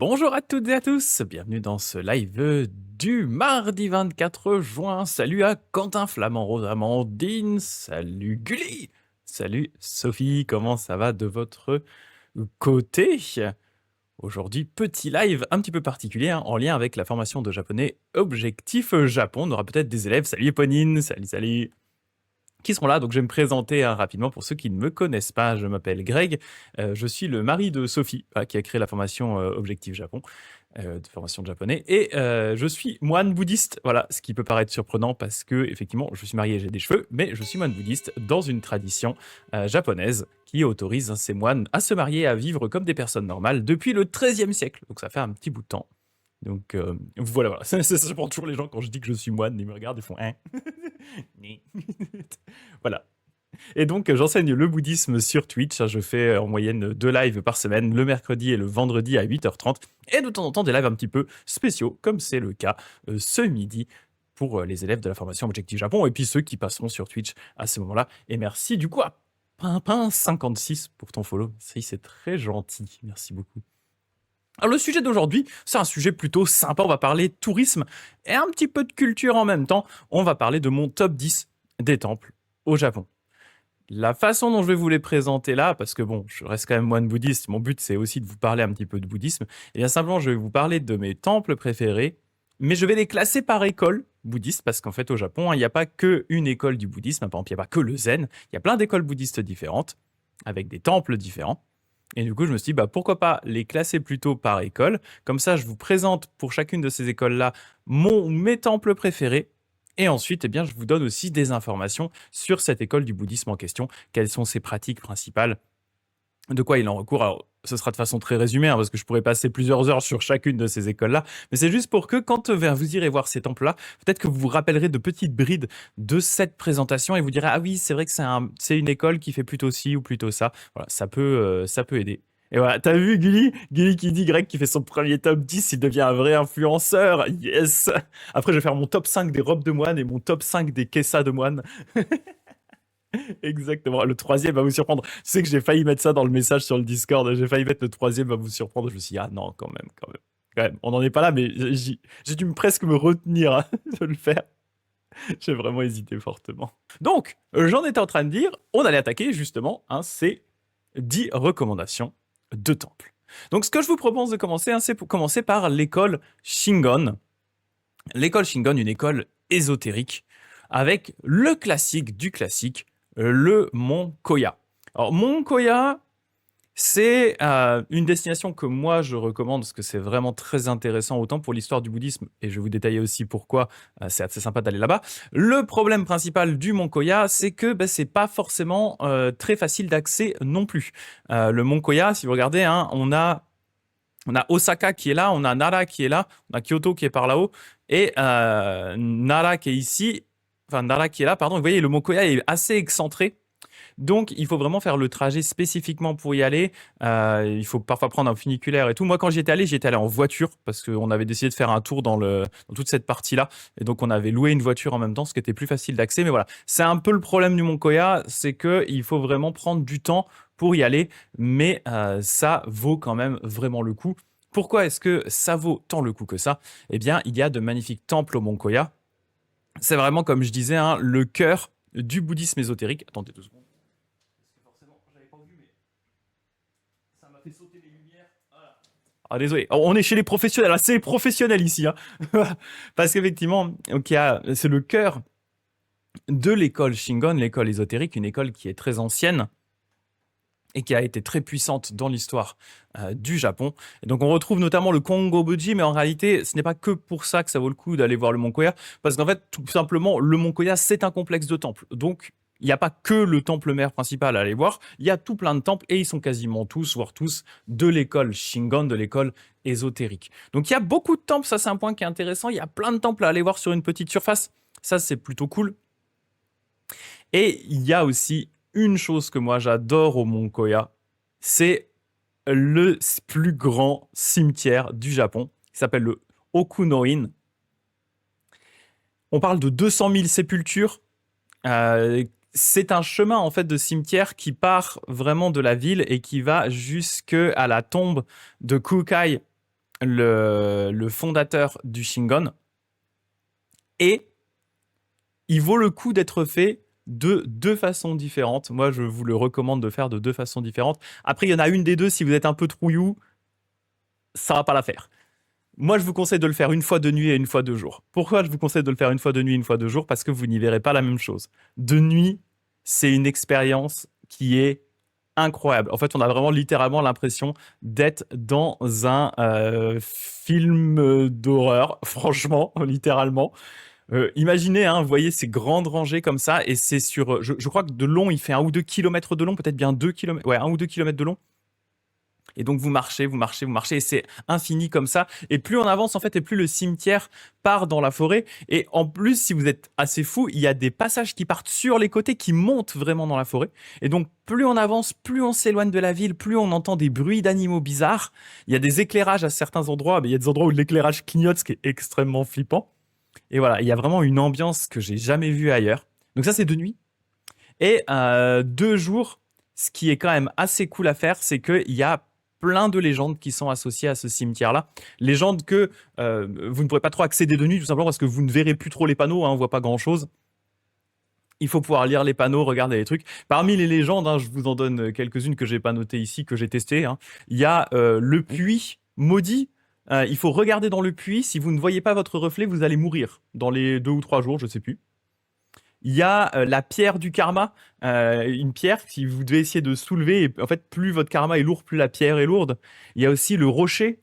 Bonjour à toutes et à tous, bienvenue dans ce live du mardi 24 juin. Salut à Quentin Flamand, Rose Amandine, salut Gulli, salut Sophie, comment ça va de votre côté? Aujourd'hui, petit live un petit peu particulier en lien avec la formation de japonais Objectif Japon. On aura peut-être des élèves, salut Eponine, salut, qui seront là. Donc je vais me présenter rapidement pour ceux qui ne me connaissent pas. Je m'appelle Greg, je suis le mari de Sophie qui a créé la formation Objectif Japon, de formation de japonais, et je suis moine bouddhiste. Voilà, ce qui peut paraître surprenant parce que effectivement je suis marié, j'ai des cheveux, mais je suis moine bouddhiste dans une tradition japonaise qui autorise ces moines à se marier et à vivre comme des personnes normales depuis le XIIIe siècle. Donc ça fait un petit bout de temps. Donc voilà. Ça surprend toujours les gens quand je dis que je suis moine, ils me regardent, ils font hein. Voilà. Et donc, j'enseigne le bouddhisme sur Twitch. Je fais en moyenne 2 lives par semaine, le mercredi et le vendredi à 8h30. Et de temps en temps, des lives un petit peu spéciaux, comme c'est le cas ce midi pour les élèves de la formation Objectif Japon, et puis ceux qui passeront sur Twitch à ce moment-là. Et merci du coup à Pimpin56 pour ton follow. C'est très gentil. Merci beaucoup. Alors le sujet d'aujourd'hui, c'est un sujet plutôt sympa. On va parler tourisme et un petit peu de culture en même temps. On va parler de mon top 10 des temples au Japon. La façon dont je vais vous les présenter là, parce que bon, je reste quand même moine bouddhiste, mon but c'est aussi de vous parler un petit peu de bouddhisme, et bien simplement je vais vous parler de mes temples préférés, mais je vais les classer par école bouddhiste, parce qu'en fait au Japon, il n'y a pas qu'une école du bouddhisme, par exemple, il n'y a pas que le zen, il y a plein d'écoles bouddhistes différentes, avec des temples différents. Et du coup, je me suis dit, bah, pourquoi pas les classer plutôt par école. Comme ça, je vous présente pour chacune de ces écoles-là mes temples préférés. Et ensuite, eh bien, je vous donne aussi des informations sur cette école du bouddhisme en question. Quelles sont ses pratiques principales? De quoi il en recourt? Alors, ce sera de façon très résumée, parce que je pourrais passer plusieurs heures sur chacune de ces écoles-là, mais c'est juste pour que quand vous irez voir ces temples-là, peut-être que vous vous rappellerez de petites brides de cette présentation et vous direz, ah oui, c'est vrai que c'est une école qui fait plutôt ci ou plutôt ça. Voilà, ça peut aider. Et voilà, t'as vu Gulli qui dit Greg qui fait son premier top 10, il devient un vrai influenceur. Yes! Après, je vais faire mon top 5 des robes de moine et mon top 5 des kessas de moine. Exactement. Le troisième va vous surprendre. Tu sais que j'ai failli mettre ça dans le message sur le Discord. J'ai failli mettre le troisième va vous surprendre. Je me suis dit, ah non, quand même. Quand même. On n'en est pas là, mais j'ai dû presque me retenir de le faire. J'ai vraiment hésité fortement. Donc, j'en étais en train de dire, on allait attaquer justement ces 10 recommandations de temple. Donc, ce que je vous propose de commencer, c'est pour commencer par l'école Shingon. L'école Shingon, une école ésotérique, avec le classique du classique, le mont Koya. Alors, mont Koya, c'est une destination que moi je recommande parce que c'est vraiment très intéressant, autant pour l'histoire du bouddhisme, et je vais vous détailler aussi pourquoi c'est assez sympa d'aller là-bas. Le problème principal du mont Koya, c'est que c'est pas forcément très facile d'accès non plus. Le mont Koya, si vous regardez, on a Osaka qui est là, on a Nara qui est là, on a Kyoto qui est par là-haut, et Nara qui est ici, enfin Nara qui est là, pardon. Vous voyez, le mont Koya est assez excentré. Donc, il faut vraiment faire le trajet spécifiquement pour y aller. Il faut parfois prendre un funiculaire et tout. Moi, quand j'y étais allé en voiture parce qu'on avait décidé de faire un tour dans toute cette partie-là. Et donc, on avait loué une voiture en même temps, ce qui était plus facile d'accès. Mais voilà, c'est un peu le problème du Mont Koya, c'est qu'il faut vraiment prendre du temps pour y aller. Mais ça vaut quand même vraiment le coup. Pourquoi est-ce que ça vaut tant le coup que ça? Eh bien, il y a de magnifiques temples au Mont Koya. C'est vraiment, comme je disais, le cœur du bouddhisme ésotérique. Attendez 2 secondes. Ah, désolé, on est chez les professionnels, c'est les professionnels ici. Parce qu'effectivement, c'est le cœur de l'école Shingon, l'école ésotérique, une école qui est très ancienne et qui a été très puissante dans l'histoire du Japon. Et donc on retrouve notamment le Kongo-Buji, mais en réalité, ce n'est pas que pour ça que ça vaut le coup d'aller voir le Mont Koya, parce qu'en fait, tout simplement, le Mont Koya, c'est un complexe de temples. Donc, il n'y a pas que le temple mère principal à aller voir, il y a tout plein de temples, et ils sont quasiment tous, voire tous, de l'école Shingon, de l'école ésotérique. Donc il y a beaucoup de temples, ça c'est un point qui est intéressant, il y a plein de temples à aller voir sur une petite surface, ça c'est plutôt cool. Et il y a aussi une chose que moi j'adore au Mont Koya, c'est le plus grand cimetière du Japon, qui s'appelle le Okuno-in. On parle de 200 000 sépultures. C'est un chemin en fait de cimetière qui part vraiment de la ville et qui va jusqu'à la tombe de Kukai, le fondateur du Shingon, et il vaut le coup d'être fait de deux façons différentes. Moi, je vous le recommande de faire de deux façons différentes. Après, il y en a une des deux, si vous êtes un peu trouillou, ça va pas la faire. Moi, je vous conseille de le faire une fois de nuit et une fois de jour. Pourquoi je vous conseille de le faire une fois de nuit et une fois de jour? Parce que vous n'y verrez pas la même chose. De nuit, c'est une expérience qui est incroyable. En fait, on a vraiment littéralement l'impression d'être dans un film d'horreur, franchement, littéralement. Imaginez, hein, vous voyez ces grandes rangées comme ça, et c'est sur, je crois que de long, il fait 1 ou 2 kilomètres de long, peut-être bien 2 kilomètres, ouais, 1 ou 2 kilomètres de long. Et donc vous marchez, vous marchez, vous marchez, et c'est infini comme ça. Et plus on avance en fait, et plus le cimetière part dans la forêt. Et en plus, si vous êtes assez fou, il y a des passages qui partent sur les côtés, qui montent vraiment dans la forêt. Et donc plus on avance, plus on s'éloigne de la ville, plus on entend des bruits d'animaux bizarres. Il y a des éclairages à certains endroits, mais il y a des endroits où l'éclairage clignote, ce qui est extrêmement flippant. Et voilà, il y a vraiment une ambiance que j'ai jamais vue ailleurs. Donc ça, c'est de nuit. Et de jour, ce qui est quand même assez cool à faire, c'est qu'il y a plein de légendes qui sont associées à ce cimetière-là. Légendes que vous ne pourrez pas trop accéder de nuit, tout simplement parce que vous ne verrez plus trop les panneaux, hein, on ne voit pas grand-chose. Il faut pouvoir lire les panneaux, regarder les trucs. Parmi les légendes, hein, je vous en donne quelques-unes que j'ai pas notées ici, que j'ai testées, hein. Il y a le puits maudit. Il faut regarder dans le puits. Si vous ne voyez pas votre reflet, vous allez mourir dans les 2 ou 3 jours, je sais plus. Il y a la pierre du karma, une pierre si vous devez essayer de soulever. Et en fait, plus votre karma est lourd, plus la pierre est lourde. Il y a aussi le rocher.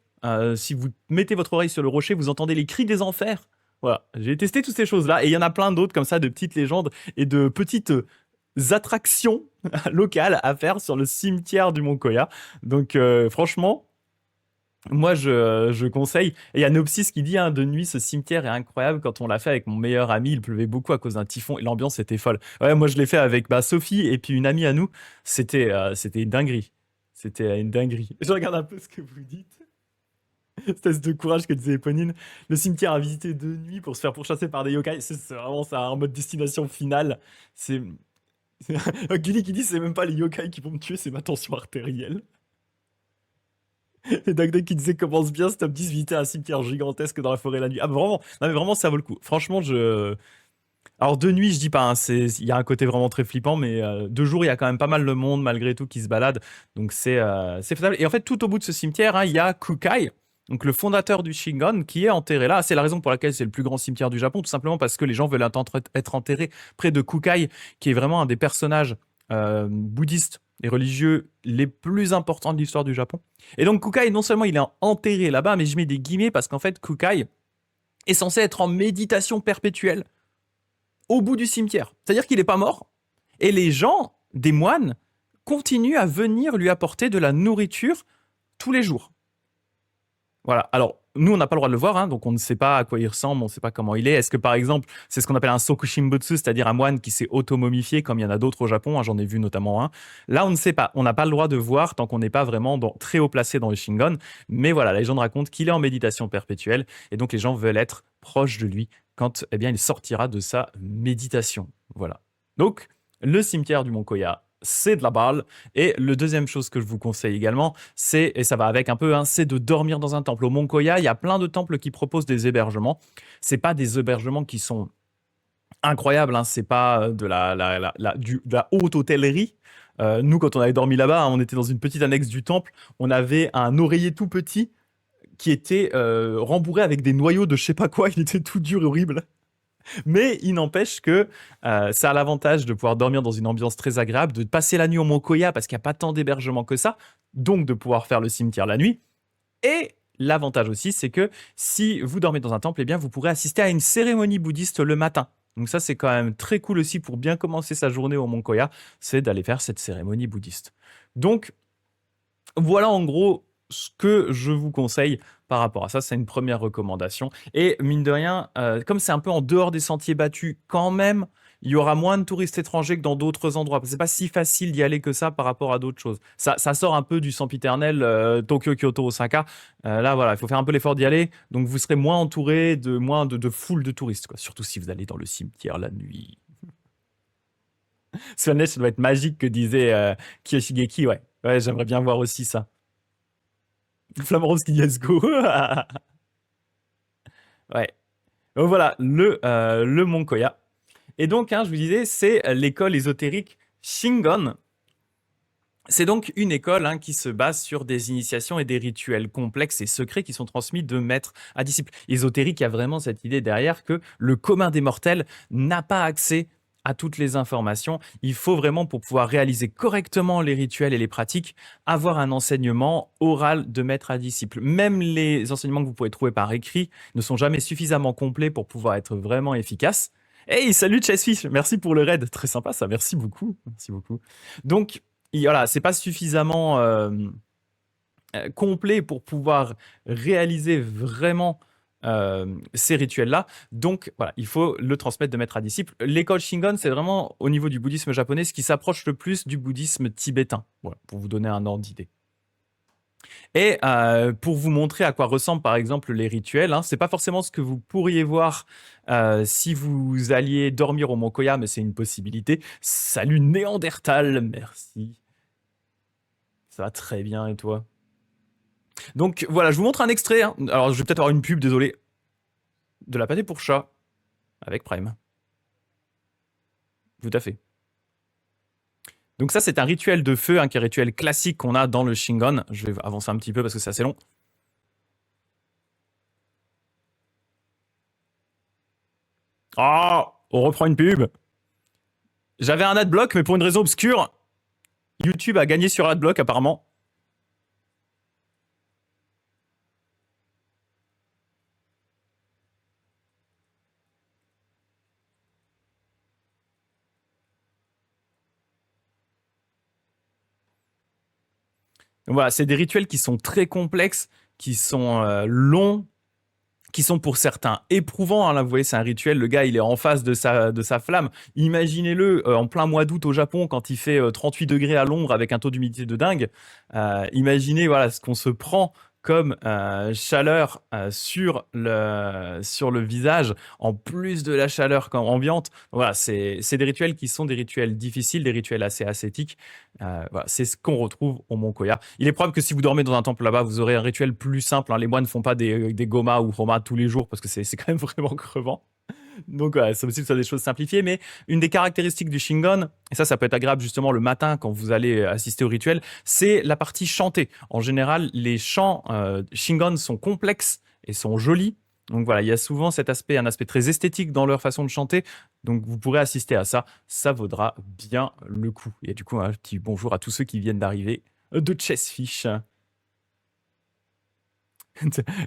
Si vous mettez votre oreille sur le rocher, vous entendez les cris des enfers. Voilà, j'ai testé toutes ces choses-là. Et il y en a plein d'autres comme ça, de petites légendes et de petites attractions locales à faire sur le cimetière du Mont Koya. Donc franchement, moi, je conseille. Et il y a Nopsis qui dit, hein, de nuit, ce cimetière est incroyable. Quand on l'a fait avec mon meilleur ami, il pleuvait beaucoup à cause d'un typhon et l'ambiance était folle. Ouais, moi, je l'ai fait avec Sophie et puis une amie à nous. C'était une dinguerie. C'était une dinguerie. Je regarde un peu ce que vous dites. Espèce de courage que disait Eponine. Le cimetière à visiter de nuit pour se faire pourchasser par des yokai. C'est vraiment ça, en mode destination finale. C'est. Gilly qui dit, c'est même pas les yokai qui vont me tuer, c'est ma tension artérielle. Et Dagdag qui disait commence bien ce top 10 visiter un cimetière gigantesque dans la forêt la nuit. Ah bah vraiment, non mais vraiment ça vaut le coup. Franchement, alors de nuit je dis pas, hein, il y a un côté vraiment très flippant, mais de jour il y a quand même pas mal de monde malgré tout qui se balade, donc c'est faisable. Et en fait tout au bout de ce cimetière, hein, il y a Kukai, donc le fondateur du Shingon, qui est enterré là. C'est la raison pour laquelle c'est le plus grand cimetière du Japon, tout simplement parce que les gens veulent être enterrés près de Kukai, qui est vraiment un des personnages bouddhistes et religieux les plus importants de l'histoire du Japon. Et donc Kukai, non seulement il est enterré là-bas, mais je mets des guillemets parce qu'en fait Kukai est censé être en méditation perpétuelle au bout du cimetière. C'est-à-dire qu'il n'est pas mort. Et les gens, des moines, continuent à venir lui apporter de la nourriture tous les jours. Voilà. Alors, nous, on n'a pas le droit de le voir, hein, donc on ne sait pas à quoi il ressemble, on ne sait pas comment il est. Est-ce que, par exemple, c'est ce qu'on appelle un sokushimbutsu, c'est-à-dire un moine qui s'est auto-momifié, comme il y en a d'autres au Japon, hein, j'en ai vu notamment un. Là, on ne sait pas. On n'a pas le droit de voir tant qu'on n'est pas vraiment très haut placé dans le Shingon. Mais voilà, la légende raconte qu'il est en méditation perpétuelle, et donc les gens veulent être proches de lui quand eh bien, il sortira de sa méditation. Voilà. Donc, le cimetière du Mont Koya, c'est de la balle. Et le deuxième chose que je vous conseille également, c'est, et ça va avec un peu, hein, c'est de dormir dans un temple. Au Mont Koya, il y a plein de temples qui proposent des hébergements. C'est pas des hébergements qui sont incroyables, hein, c'est pas de la haute hôtellerie. Nous, quand on avait dormi là-bas, hein, on était dans une petite annexe du temple. On avait un oreiller tout petit qui était rembourré avec des noyaux de je sais pas quoi. Il était tout dur et horrible. Mais il n'empêche que ça a l'avantage de pouvoir dormir dans une ambiance très agréable, de passer la nuit au Mont Koya parce qu'il n'y a pas tant d'hébergement que ça, donc de pouvoir faire le cimetière la nuit. Et l'avantage aussi, c'est que si vous dormez dans un temple, eh bien, vous pourrez assister à une cérémonie bouddhiste le matin. Donc ça, c'est quand même très cool aussi pour bien commencer sa journée au Mont Koya, c'est d'aller faire cette cérémonie bouddhiste. Donc, voilà en gros ce que je vous conseille par rapport à ça. C'est une première recommandation. Et mine de rien, comme c'est un peu en dehors des sentiers battus, quand même, il y aura moins de touristes étrangers que dans d'autres endroits. C'est pas si facile d'y aller que ça par rapport à d'autres choses. Ça sort un peu du sempiternel Tokyo, Kyoto, Osaka. Là, voilà, il faut faire un peu l'effort d'y aller. Donc, vous serez moins entouré de moins de foule de touristes, quoi. Surtout si vous allez dans le cimetière la nuit. Ça doit être magique que disait Kiyoshigeki. Ouais, ouais, j'aimerais bien voir aussi ça. Flamme Rose qui dit let's go. Ouais. Donc voilà, le Mont Koya. Et donc, hein, je vous disais, c'est l'école ésotérique Shingon. C'est donc une école hein, qui se base sur des initiations et des rituels complexes et secrets qui sont transmis de maître à disciple. Ésotérique, il y a vraiment cette idée derrière que le commun des mortels n'a pas accès à toutes les informations. Il faut vraiment, pour pouvoir réaliser correctement les rituels et les pratiques, avoir un enseignement oral de maître à disciple. Même les enseignements que vous pouvez trouver par écrit ne sont jamais suffisamment complets pour pouvoir être vraiment efficaces. Hey, salut Chessfish, merci pour le raid, très sympa ça, merci beaucoup. Merci beaucoup. Donc, voilà, c'est pas suffisamment complet pour pouvoir réaliser vraiment ces rituels-là. Donc voilà, il faut le transmettre de maître à disciple. L'école Shingon, c'est vraiment au niveau du bouddhisme japonais ce qui s'approche le plus du bouddhisme tibétain. Voilà, pour vous donner un ordre d'idée. Et pour vous montrer à quoi ressemblent par exemple les rituels, hein, c'est pas forcément ce que vous pourriez voir si vous alliez dormir au Mont Koya, mais c'est une possibilité. Salut Néandertal, merci. Ça va très bien et toi? Donc voilà, je vous montre un extrait. Hein. Alors je vais peut-être avoir une pub, désolé. De la pâté pour chat avec Prime. Tout à fait. Donc ça, c'est un rituel de feu, hein, qui est un rituel classique qu'on a dans le Shingon. Je vais avancer un petit peu parce que c'est assez long. Ah, on reprend une pub. J'avais un adblock, mais pour une raison obscure, YouTube a gagné sur adblock apparemment. Donc voilà, c'est des rituels qui sont très complexes, qui sont longs, qui sont pour certains éprouvants. Hein. Là, vous voyez, c'est un rituel. Le gars, il est en face de sa flamme. Imaginez-le en plein mois d'août au Japon, quand il fait 38 degrés à l'ombre avec un taux d'humidité de dingue. Imaginez voilà, ce qu'on se prend comme chaleur sur le visage, en plus de la chaleur ambiante. Voilà, c'est des rituels qui sont des rituels difficiles, des rituels assez ascétiques. Voilà, c'est ce qu'on retrouve au Mont Koya. Il est probable que si vous dormez dans un temple là-bas, vous aurez un rituel plus simple. Hein. Les moines ne font pas des gomas ou romas tous les jours parce que c'est quand même vraiment crevant. Donc, ouais, c'est possible que ce soit des choses simplifiées, mais une des caractéristiques du Shingon, et ça peut être agréable justement le matin quand vous allez assister au rituel, c'est la partie chantée. En général, les chants Shingon sont complexes et sont jolis. Donc voilà, il y a souvent un aspect très esthétique dans leur façon de chanter. Donc vous pourrez assister à ça, ça vaudra bien le coup. Et du coup, un petit bonjour à tous ceux qui viennent d'arriver de Chessfish.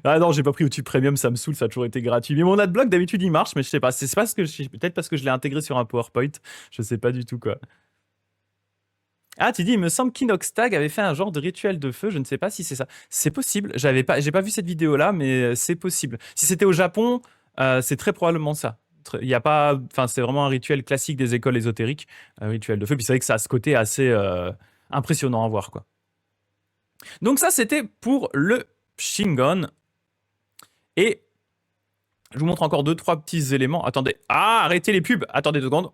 Ah non, j'ai pas pris YouTube Premium, ça me saoule, ça a toujours été gratuit. Mais mon adblock d'habitude il marche, mais je sais pas. C'est parce que peut-être parce que je l'ai intégré sur un PowerPoint. Je sais pas du tout quoi. Ah, tu dis, il me semble qu'Inoxtag avait fait un genre de rituel de feu. Je ne sais pas si c'est ça. C'est possible. J'ai pas vu cette vidéo là, mais c'est possible. Si c'était au Japon, c'est très probablement ça. Il y a pas, enfin, c'est vraiment un rituel classique des écoles ésotériques, un rituel de feu. Puis c'est vrai que ça a ce côté assez impressionnant à voir quoi. Donc ça, c'était pour le Shingon. Et je vous montre encore deux, trois petits éléments. Attendez. Ah, arrêtez les pubs. Attendez 2 secondes.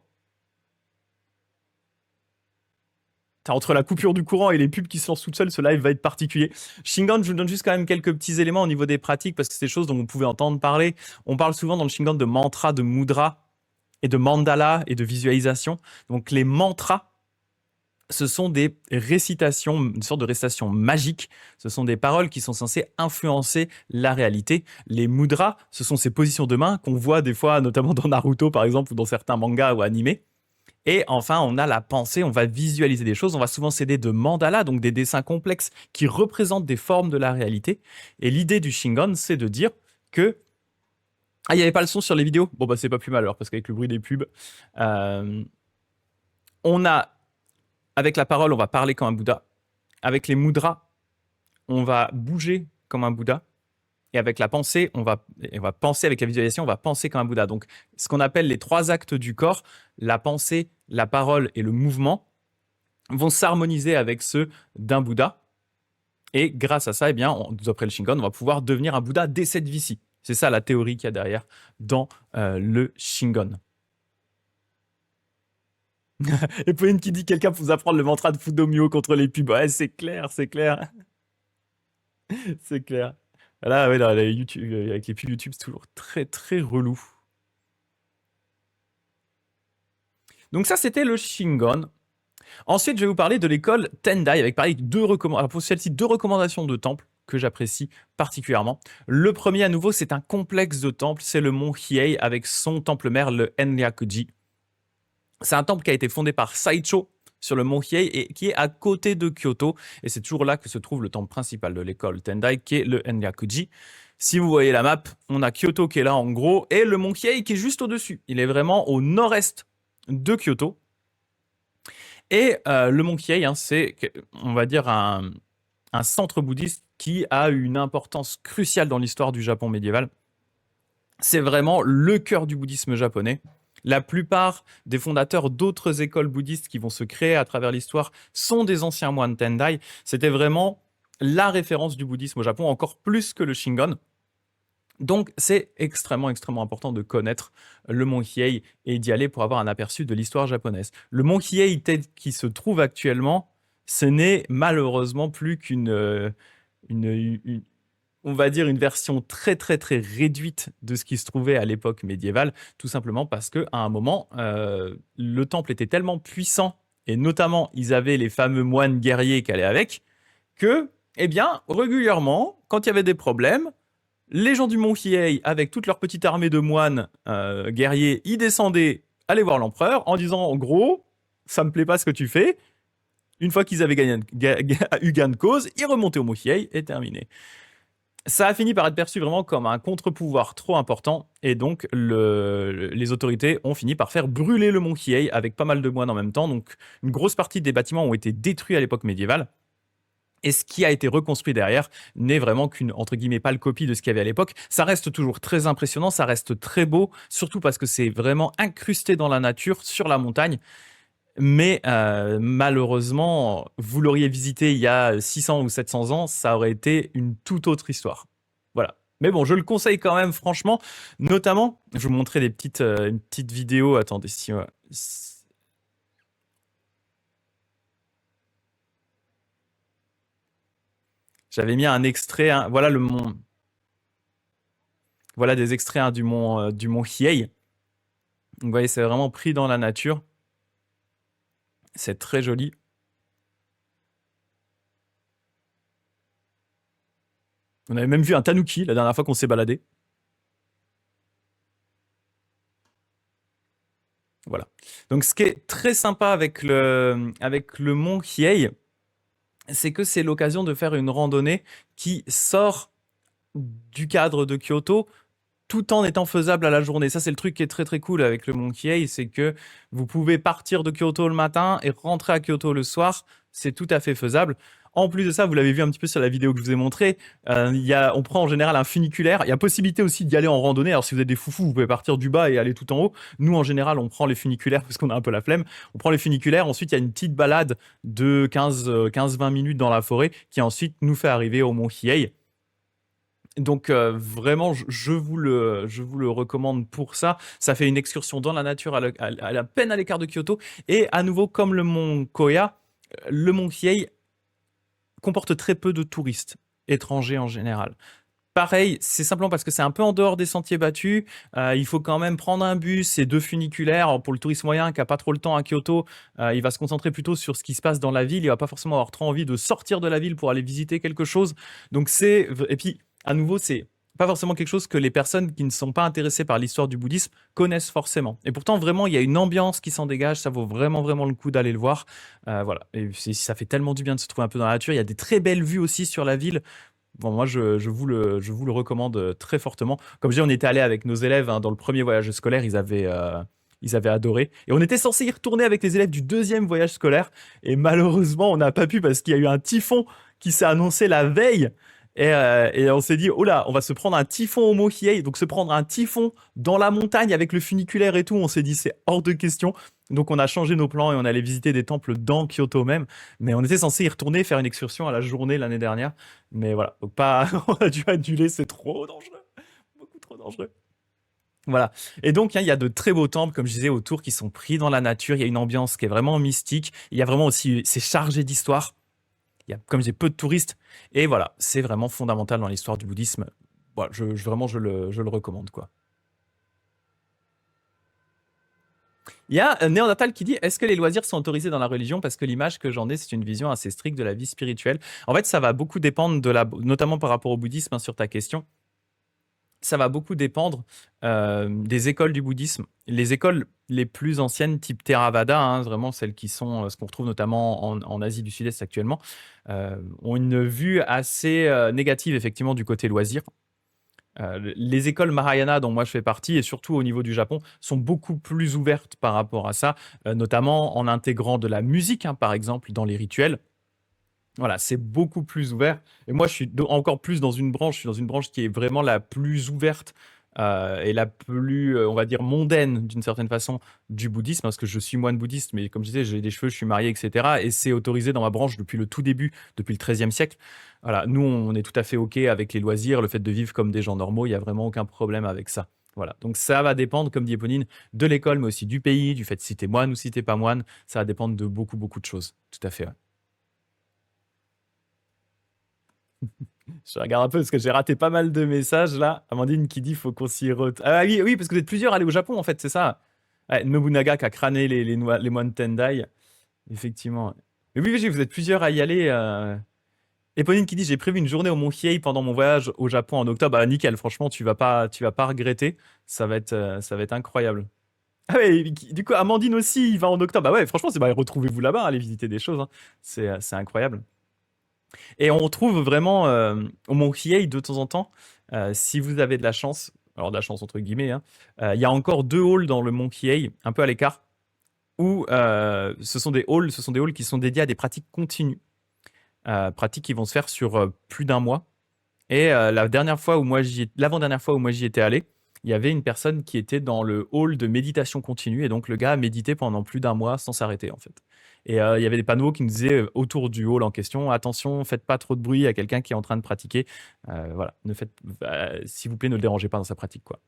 Entre la coupure du courant et les pubs qui se lancent toutes seules, ce live va être particulier. Shingon, je vous donne juste quand même quelques petits éléments au niveau des pratiques parce que c'est des choses dont vous pouvez entendre parler. On parle souvent dans le Shingon de mantra, de mudra et de mandala et de visualisation. Donc les mantras, ce sont des récitations, une sorte de récitation magique. Ce sont des paroles qui sont censées influencer la réalité. Les mudras, ce sont ces positions de main qu'on voit des fois, notamment dans Naruto par exemple, ou dans certains mangas ou animés. Et enfin, on a la pensée, on va visualiser des choses, on va souvent s'aider de mandalas, donc des dessins complexes qui représentent des formes de la réalité. Et l'idée du Shingon, c'est de dire que... Ah, il n'y avait pas le son sur les vidéos? Bon, bah c'est pas plus mal alors, parce qu'avec le bruit des pubs, on a... Avec la parole, on va parler comme un Bouddha. Avec les mudras, on va bouger comme un Bouddha. Et avec la pensée, on va penser, avec la visualisation, on va penser comme un Bouddha. Donc, ce qu'on appelle les 3 actes du corps, la pensée, la parole et le mouvement, vont s'harmoniser avec ceux d'un Bouddha. Et grâce à ça, eh bien, après le Shingon, on va pouvoir devenir un Bouddha dès cette vie-ci. C'est ça la théorie qu'il y a derrière dans le Shingon. Et Pauline qui dit quelqu'un pour vous apprendre le mantra de Fudomyo contre les pubs. Ouais, c'est clair, c'est clair. C'est clair. Là, ouais, là, YouTube, avec les pubs YouTube, c'est toujours très, très relou. Donc ça, c'était le Shingon. Ensuite, je vais vous parler de l'école Tendai, avec pareil pour celle-ci, deux recommandations de temples que j'apprécie particulièrement. Le premier, à nouveau, c'est un complexe de temples, c'est le mont Hiei avec son temple mère, le Enryakuji. C'est un temple qui a été fondé par Saicho sur le mont Hiei et qui est à côté de Kyoto. Et c'est toujours là que se trouve le temple principal de l'école Tendai, qui est le Enryakuji. Si vous voyez la map, on a Kyoto qui est là en gros et le mont Hiei qui est juste au-dessus. Il est vraiment au nord-est de Kyoto. Et le mont Hiei, hein, c'est, on va dire, un centre bouddhiste qui a une importance cruciale dans l'histoire du Japon médiéval. C'est vraiment le cœur du bouddhisme japonais. La plupart des fondateurs d'autres écoles bouddhistes qui vont se créer à travers l'histoire sont des anciens moines Tendai. C'était vraiment la référence du bouddhisme au Japon, encore plus que le Shingon. Donc, c'est extrêmement, extrêmement important de connaître le mont Hiei et d'y aller pour avoir un aperçu de l'histoire japonaise. Le mont Hiei tel qu'il se trouve actuellement, ce n'est malheureusement plus qu'une, on va dire, une version très, très, très réduite de ce qui se trouvait à l'époque médiévale, tout simplement parce qu'à un moment, le temple était tellement puissant, et notamment, ils avaient les fameux moines guerriers qui allaient avec, que, eh bien, régulièrement, quand il y avait des problèmes, les gens du mont Hiei, avec toute leur petite armée de moines guerriers, y descendaient, allaient voir l'empereur en disant en gros, ça me plaît pas ce que tu fais. Une fois qu'ils avaient eu gain de cause, ils remontaient au mont Hiei et terminé. Ça a fini par être perçu vraiment comme un contre-pouvoir trop important et donc les autorités ont fini par faire brûler le mont Hiei avec pas mal de moines en même temps. Donc une grosse partie des bâtiments ont été détruits à l'époque médiévale. Et ce qui a été reconstruit derrière n'est vraiment qu'une, entre guillemets, pâle copie de ce qu'il y avait à l'époque. Ça reste toujours très impressionnant, ça reste très beau, surtout parce que c'est vraiment incrusté dans la nature, sur la montagne. Mais malheureusement, vous l'auriez visité il y a 600 ou 700 ans, ça aurait été une toute autre histoire. Voilà. Mais bon, je le conseille quand même, franchement. Notamment, je vais vous montrer une petite vidéo. Attendez, j'avais mis un extrait, hein. Voilà le mont. Voilà des extraits, hein, du mont Hiei. Vous voyez, c'est vraiment pris dans la nature. C'est très joli. On avait même vu un tanuki la dernière fois qu'on s'est baladé. Voilà. Donc, ce qui est très sympa avec le mont Hiei, c'est que c'est l'occasion de faire une randonnée qui sort du cadre de Kyoto tout en étant faisable à la journée. Ça, c'est le truc qui est très très cool avec le mont Hiei, c'est que vous pouvez partir de Kyoto le matin et rentrer à Kyoto le soir. C'est tout à fait faisable. En plus de ça, vous l'avez vu un petit peu sur la vidéo que je vous ai montrée, on prend en général un funiculaire. Il y a possibilité aussi d'y aller en randonnée. Alors si vous êtes des foufous, vous pouvez partir du bas et aller tout en haut. Nous, en général, on prend les funiculaires parce qu'on a un peu la flemme. On prend les funiculaires. Ensuite, il y a une petite balade de 15-20 minutes dans la forêt qui ensuite nous fait arriver au mont Hiei. Donc vraiment, je vous le recommande pour ça. Ça fait une excursion dans la nature à la peine à l'écart de Kyoto. Et à nouveau, comme le mont Koya, le mont Hiei comporte très peu de touristes étrangers en général. Pareil, c'est simplement parce que c'est un peu en dehors des sentiers battus. Il faut quand même prendre un bus et deux funiculaires. Alors, pour le touriste moyen qui n'a pas trop le temps à Kyoto, il va se concentrer plutôt sur ce qui se passe dans la ville. Il va pas forcément avoir trop envie de sortir de la ville pour aller visiter quelque chose. Donc et puis à nouveau, c'est pas forcément quelque chose que les personnes qui ne sont pas intéressées par l'histoire du bouddhisme connaissent forcément. Et pourtant, vraiment, il y a une ambiance qui s'en dégage. Ça vaut vraiment, vraiment le coup d'aller le voir. Voilà. Et ça fait tellement du bien de se trouver un peu dans la nature. Il y a des très belles vues aussi sur la ville. Bon, moi, je vous le recommande très fortement. Comme je dis, on était allé avec nos élèves, hein, dans le premier voyage scolaire, ils avaient adoré. Et on était censé y retourner avec les élèves du deuxième voyage scolaire. Et malheureusement, on n'a pas pu parce qu'il y a eu un typhon qui s'est annoncé la veille. Et on s'est dit, oh là, on va se prendre un typhon au mont Hiei. Donc se prendre un typhon dans la montagne avec le funiculaire et tout, on s'est dit, c'est hors de question. Donc on a changé nos plans et on allait visiter des temples dans Kyoto même. Mais on était censé y retourner, faire une excursion à la journée l'année dernière. Mais voilà, donc pas, on a dû annuler, c'est trop dangereux. Beaucoup trop dangereux. Voilà. Et donc, hein, il y a de très beaux temples, comme je disais, autour qui sont pris dans la nature. Il y a une ambiance qui est vraiment mystique. Il y a vraiment aussi, c'est chargé d'histoire. comme j'ai peu de touristes. Et voilà, c'est vraiment fondamental dans l'histoire du bouddhisme. Voilà, vraiment, je le recommande, quoi. Il y a Néandertal qui dit: est-ce que les loisirs sont autorisés dans la religion? Parce que l'image que j'en ai, c'est une vision assez stricte de la vie spirituelle. En fait, ça va beaucoup dépendre notamment par rapport au bouddhisme, hein, sur ta question. Ça va beaucoup dépendre des écoles du bouddhisme. Les écoles les plus anciennes, type Theravada, hein, vraiment celles qui sont ce qu'on retrouve notamment en Asie du Sud-Est actuellement, ont une vue assez négative effectivement du côté loisir. Les écoles Mahayana dont moi je fais partie, et surtout au niveau du Japon, sont beaucoup plus ouvertes par rapport à ça, notamment en intégrant de la musique, hein, par exemple, dans les rituels. Voilà, c'est beaucoup plus ouvert. Et moi, je suis encore plus dans une branche, je suis dans une branche qui est vraiment la plus ouverte et la plus, on va dire, mondaine d'une certaine façon du bouddhisme, parce que je suis moine bouddhiste, mais comme je disais, j'ai des cheveux, je suis marié, etc. Et c'est autorisé dans ma branche depuis le tout début, depuis le XIIIe siècle. Voilà, nous, on est tout à fait OK avec les loisirs, le fait de vivre comme des gens normaux, il n'y a vraiment aucun problème avec ça. Voilà, donc ça va dépendre, comme dit Éponine, de l'école, mais aussi du pays, du fait si t'es moine ou si t'es pas moine. Ça va dépendre de beaucoup, beaucoup de choses. Tout à fait, ouais. Je regarde un peu parce que j'ai raté pas mal de messages là. Amandine qui dit faut qu'on s'y Ah oui, oui, parce que vous êtes plusieurs à aller au Japon en fait, c'est ça. Ouais, Nobunaga qui a crâné les moines Tendai. Effectivement. Mais oui, oui, vous êtes plusieurs à y aller. Éponine qui dit j'ai prévu une journée au Mont Hiei pendant mon voyage au Japon en octobre. Ah, nickel, franchement, tu vas pas regretter. Ça va être incroyable. Ah ouais, du coup, Amandine aussi, il va en octobre. Bah ouais, franchement, retrouvez-vous là-bas, allez visiter des choses, hein. C'est incroyable. Et on trouve vraiment au Mont Hiei de temps en temps, si vous avez de la chance, alors de la chance entre guillemets, hein, il y a encore deux halls dans le Mont Hiei, un peu à l'écart, où ce sont des halls qui sont dédiés à des pratiques continues, pratiques qui vont se faire sur plus d'un mois. Et l'avant-dernière fois où moi j'y étais allé, il y avait une personne qui était dans le hall de méditation continue, et donc le gars a médité pendant plus d'un mois sans s'arrêter en fait. Et il y avait des panneaux qui nous disaient autour du hall en question: attention, faites pas trop de bruit à quelqu'un qui est en train de pratiquer. Voilà, s'il vous plaît, ne le dérangez pas dans sa pratique, quoi.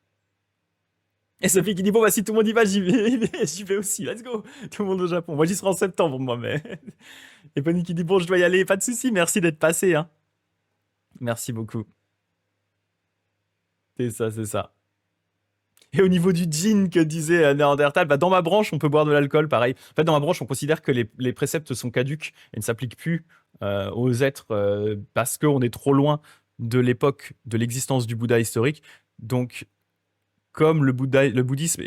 Et Sophie qui dit: bon bah si tout le monde y va, j'y vais, j'y vais aussi, let's go, tout le monde au Japon. Moi j'y serai en septembre, moi, mais. Et Bonnie qui dit: bon, je dois y aller, pas de souci, merci d'être passé, hein. Merci beaucoup. C'est ça, c'est ça. Et au niveau du gin que disait Néandertal, bah dans ma branche, on peut boire de l'alcool, pareil. En fait, dans ma branche, on considère que les préceptes sont caducs et ne s'appliquent plus aux êtres parce qu'on est trop loin de l'époque de l'existence du Bouddha historique. Donc, comme le bouddhisme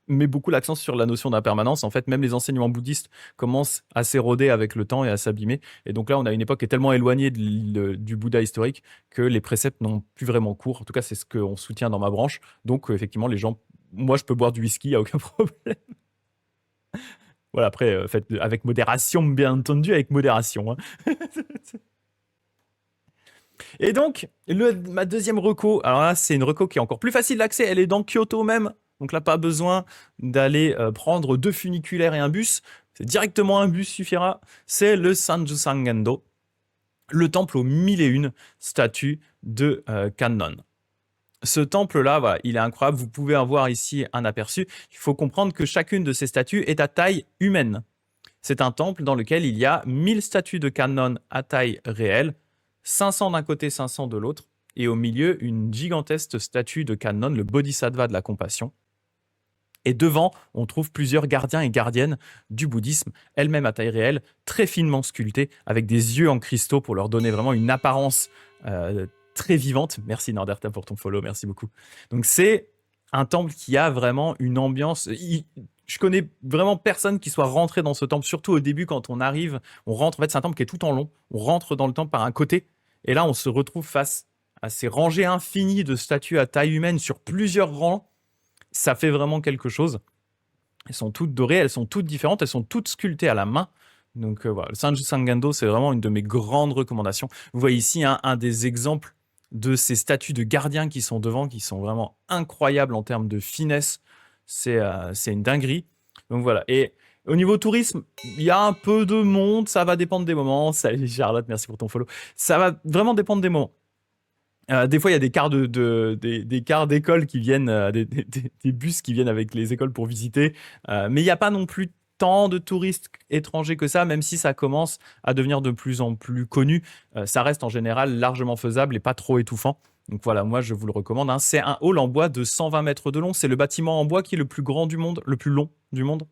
met beaucoup l'accent sur la notion d'impermanence, en fait, même les enseignements bouddhistes commencent à s'éroder avec le temps et à s'abîmer. Et donc là, on a une époque qui est tellement éloignée du Bouddha historique que les préceptes n'ont plus vraiment cours. En tout cas, c'est ce qu'on soutient dans ma branche. Donc, effectivement, les gens, moi, je peux boire du whisky, il n'y a aucun problème. Voilà, après, faites avec modération, bien entendu, avec modération, hein. Et donc, ma deuxième reco, alors là, c'est une reco qui est encore plus facile d'accès. Elle est dans Kyoto même. Donc là, pas besoin d'aller prendre deux funiculaires et un bus. C'est directement un bus suffira. C'est le Sanjusangendo, le temple aux 1001 statues de Kannon. Ce temple-là, voilà, il est incroyable. Vous pouvez avoir ici un aperçu. Il faut comprendre que chacune de ces statues est à taille humaine. C'est un temple dans lequel il y a 1000 statues de Kannon à taille réelle, 500 d'un côté, 500 de l'autre, et au milieu, une gigantesque statue de Kannon, le Bodhisattva de la compassion. Et devant, on trouve plusieurs gardiens et gardiennes du bouddhisme, elles-mêmes à taille réelle, très finement sculptées, avec des yeux en cristaux pour leur donner vraiment une apparence très vivante. Merci Norderta pour ton follow, merci beaucoup. Donc c'est un temple qui a vraiment une ambiance. Je connais vraiment personne qui soit rentré dans ce temple, surtout au début quand on arrive, on rentre. En fait, c'est un temple qui est tout en long. On rentre dans le temple par un côté, et là, on se retrouve face à ces rangées infinies de statues à taille humaine sur plusieurs rangs. Ça fait vraiment quelque chose. Elles sont toutes dorées, elles sont toutes différentes, elles sont toutes sculptées à la main. Donc voilà, le Sanjusangendo, c'est vraiment une de mes grandes recommandations. Vous voyez ici un des exemples de ces statues de gardiens qui sont devant, qui sont vraiment incroyables en termes de finesse. C'est une dinguerie. Donc voilà. Et au niveau tourisme, il y a un peu de monde, ça va dépendre des moments. Salut Charlotte, merci pour ton follow. Ça va vraiment dépendre des moments. Des fois, il y a des cars des cars d'école qui viennent, des bus qui viennent avec les écoles pour visiter. Mais il n'y a pas non plus tant de touristes étrangers que ça, même si ça commence à devenir de plus en plus connu. Ça reste en général largement faisable et pas trop étouffant. Donc voilà, moi je vous le recommande, hein. C'est un hall en bois de 120 mètres de long. C'est le bâtiment en bois qui est le plus grand du monde, le plus long du monde.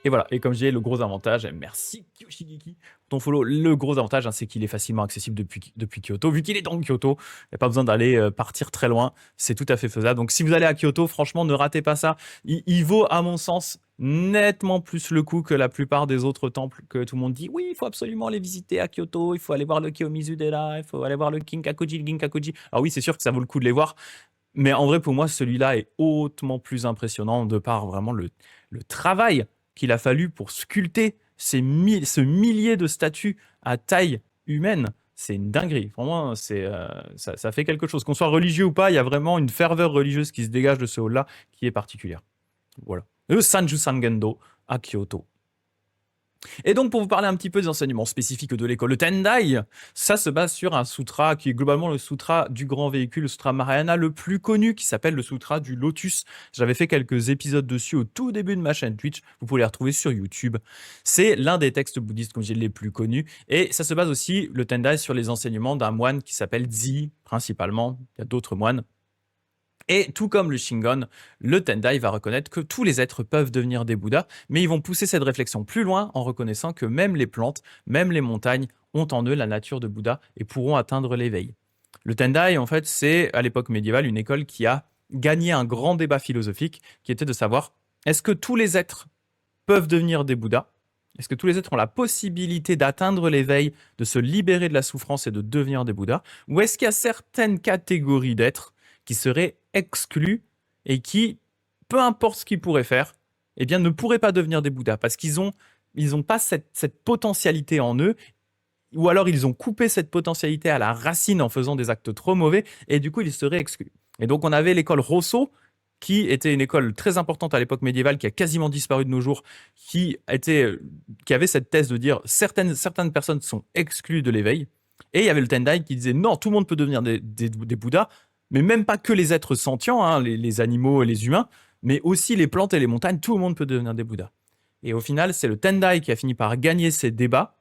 Et voilà, et comme je disais, le gros avantage, merci Kyoshigeki pour ton follow, le gros avantage, hein, c'est qu'il est facilement accessible depuis Kyoto. Vu qu'il est dans Kyoto, il n'y a pas besoin d'aller partir très loin, c'est tout à fait faisable. Donc si vous allez à Kyoto, franchement, ne ratez pas ça. Il vaut, à mon sens, nettement plus le coup que la plupart des autres temples que tout le monde dit. Oui, il faut absolument les visiter à Kyoto, il faut aller voir le Kiyomizu-dera, il faut aller voir le Kinkakuji, le Ginkakuji. Alors oui, c'est sûr que ça vaut le coup de les voir, mais en vrai, pour moi, celui-là est hautement plus impressionnant de par vraiment le travail qu'il a fallu pour sculpter ce millier de statues à taille humaine. C'est une dinguerie. Vraiment, ça fait quelque chose. Qu'on soit religieux ou pas, il y a vraiment une ferveur religieuse qui se dégage de ce hall-là qui est particulière. Voilà. Le Sanju Sangendo à Kyoto. Et donc, pour vous parler un petit peu des enseignements spécifiques de l'école, le Tendai, ça se base sur un sutra qui est globalement le sutra du grand véhicule, le sutra Mahayana le plus connu, qui s'appelle le sutra du lotus. J'avais fait quelques épisodes dessus au tout début de ma chaîne Twitch. Vous pouvez les retrouver sur YouTube. C'est l'un des textes bouddhistes, comme je dis, les plus connus. Et ça se base aussi, le Tendai, sur les enseignements d'un moine qui s'appelle Zi, principalement. Il y a d'autres moines. Et tout comme le Shingon, le Tendai va reconnaître que tous les êtres peuvent devenir des Bouddhas, mais ils vont pousser cette réflexion plus loin en reconnaissant que même les plantes, même les montagnes ont en eux la nature de Bouddha et pourront atteindre l'éveil. Le Tendai, en fait, c'est à l'époque médiévale une école qui a gagné un grand débat philosophique qui était de savoir est-ce que tous les êtres peuvent devenir des Bouddhas? Est-ce que tous les êtres ont la possibilité d'atteindre l'éveil, de se libérer de la souffrance et de devenir des Bouddhas? Ou est-ce qu'il y a certaines catégories d'êtres qui seraient exclus et qui, peu importe ce qu'ils pourraient faire, eh bien, ne pourraient pas devenir des Bouddhas parce qu'ils ont pas cette potentialité en eux, ou alors ils ont coupé cette potentialité à la racine en faisant des actes trop mauvais et du coup ils seraient exclus. Et donc on avait l'école Rosso qui était une école très importante à l'époque médiévale, qui a quasiment disparu de nos jours, qui avait cette thèse de dire certaines personnes sont exclues de l'éveil. Et il y avait le Tendai qui disait non, tout le monde peut devenir des Bouddhas, mais même pas que les êtres sentients, hein, les animaux et les humains, mais aussi les plantes et les montagnes, tout le monde peut devenir des Bouddhas. Et au final, c'est le Tendai qui a fini par gagner ces débats.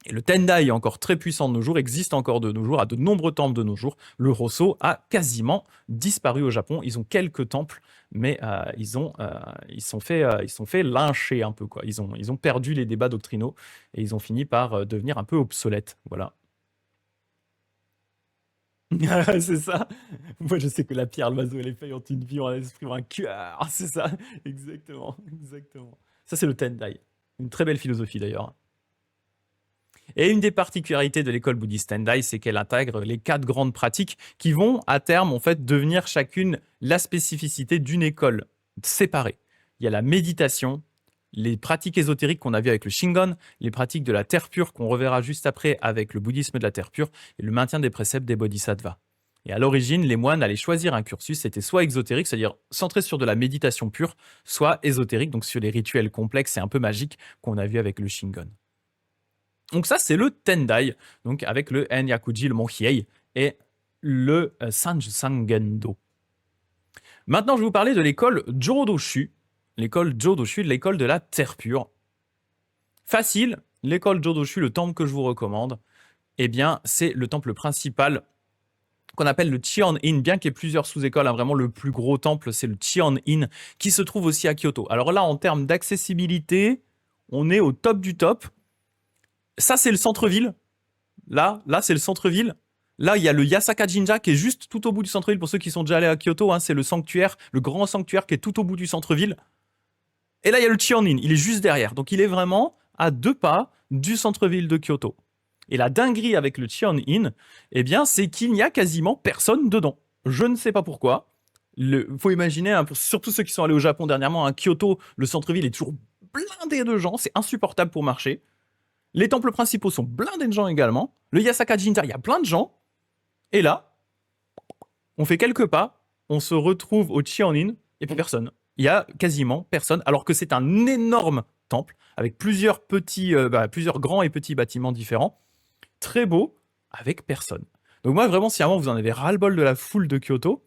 Et le Tendai est encore très puissant de nos jours, existe encore de nos jours, à de nombreux temples de nos jours. Le Rosso a quasiment disparu au Japon. Ils ont quelques temples, mais ils sont fait lyncher un peu, quoi. Ils ont perdu les débats doctrinaux et ils ont fini par devenir un peu obsolètes. Voilà. C'est ça. Moi, je sais que la pierre, l'oiseau et les feuilles ont une vie, ont un esprit, ont un cœur. C'est ça. Exactement. Exactement. Ça, c'est le Tendai. Une très belle philosophie, d'ailleurs. Et une des particularités de l'école bouddhiste Tendai, c'est qu'elle intègre les 4 grandes pratiques qui vont, à terme, en fait, devenir chacune la spécificité d'une école séparée. Il y a la méditation, les pratiques ésotériques qu'on a vues avec le Shingon, les pratiques de la terre pure qu'on reverra juste après avec le bouddhisme de la terre pure et le maintien des préceptes des bodhisattvas. Et à l'origine, les moines allaient choisir un cursus, c'était soit exotérique, c'est-à-dire centré sur de la méditation pure, soit ésotérique, donc sur les rituels complexes et un peu magiques qu'on a vu avec le Shingon. Donc ça, c'est le Tendai, donc avec le Enyakuji, le Monhiei, et le Sanju Sangendo. Maintenant, je vais vous parler de l'école Jōdoshu, l'école de la terre pure. Facile, l'école Jōdoshu, le temple que je vous recommande, eh bien, c'est le temple principal qu'on appelle le Chion-in, bien qu'il y ait plusieurs sous-écoles, hein, vraiment le plus gros temple, c'est le Chion-in, qui se trouve aussi à Kyoto. Alors là, en termes d'accessibilité, on est au top du top. Ça, c'est le centre-ville. Là, c'est le centre-ville. Là, il y a le Yasaka Jinja qui est juste tout au bout du centre-ville. Pour ceux qui sont déjà allés à Kyoto, hein, c'est le sanctuaire, le grand sanctuaire qui est tout au bout du centre-ville. Et là, il y a le Chion-in. Il est juste derrière. Donc, il est vraiment à 2 pas du centre-ville de Kyoto. Et la dinguerie avec le Chion-in, eh bien, c'est qu'il n'y a quasiment personne dedans. Je ne sais pas pourquoi. Il faut imaginer, hein, surtout ceux qui sont allés au Japon dernièrement, à Kyoto, le centre-ville est toujours blindé de gens. C'est insupportable pour marcher. Les temples principaux sont blindés de gens également. Le Yasaka Jinja, il y a plein de gens. Et là, on fait quelques pas, on se retrouve au Chion-in, et puis personne. Il y a quasiment personne, alors que c'est un énorme temple, avec plusieurs grands et petits bâtiments différents. Très beau, avec personne. Donc moi, vraiment, si à un moment vous en avez ras-le-bol de la foule de Kyoto,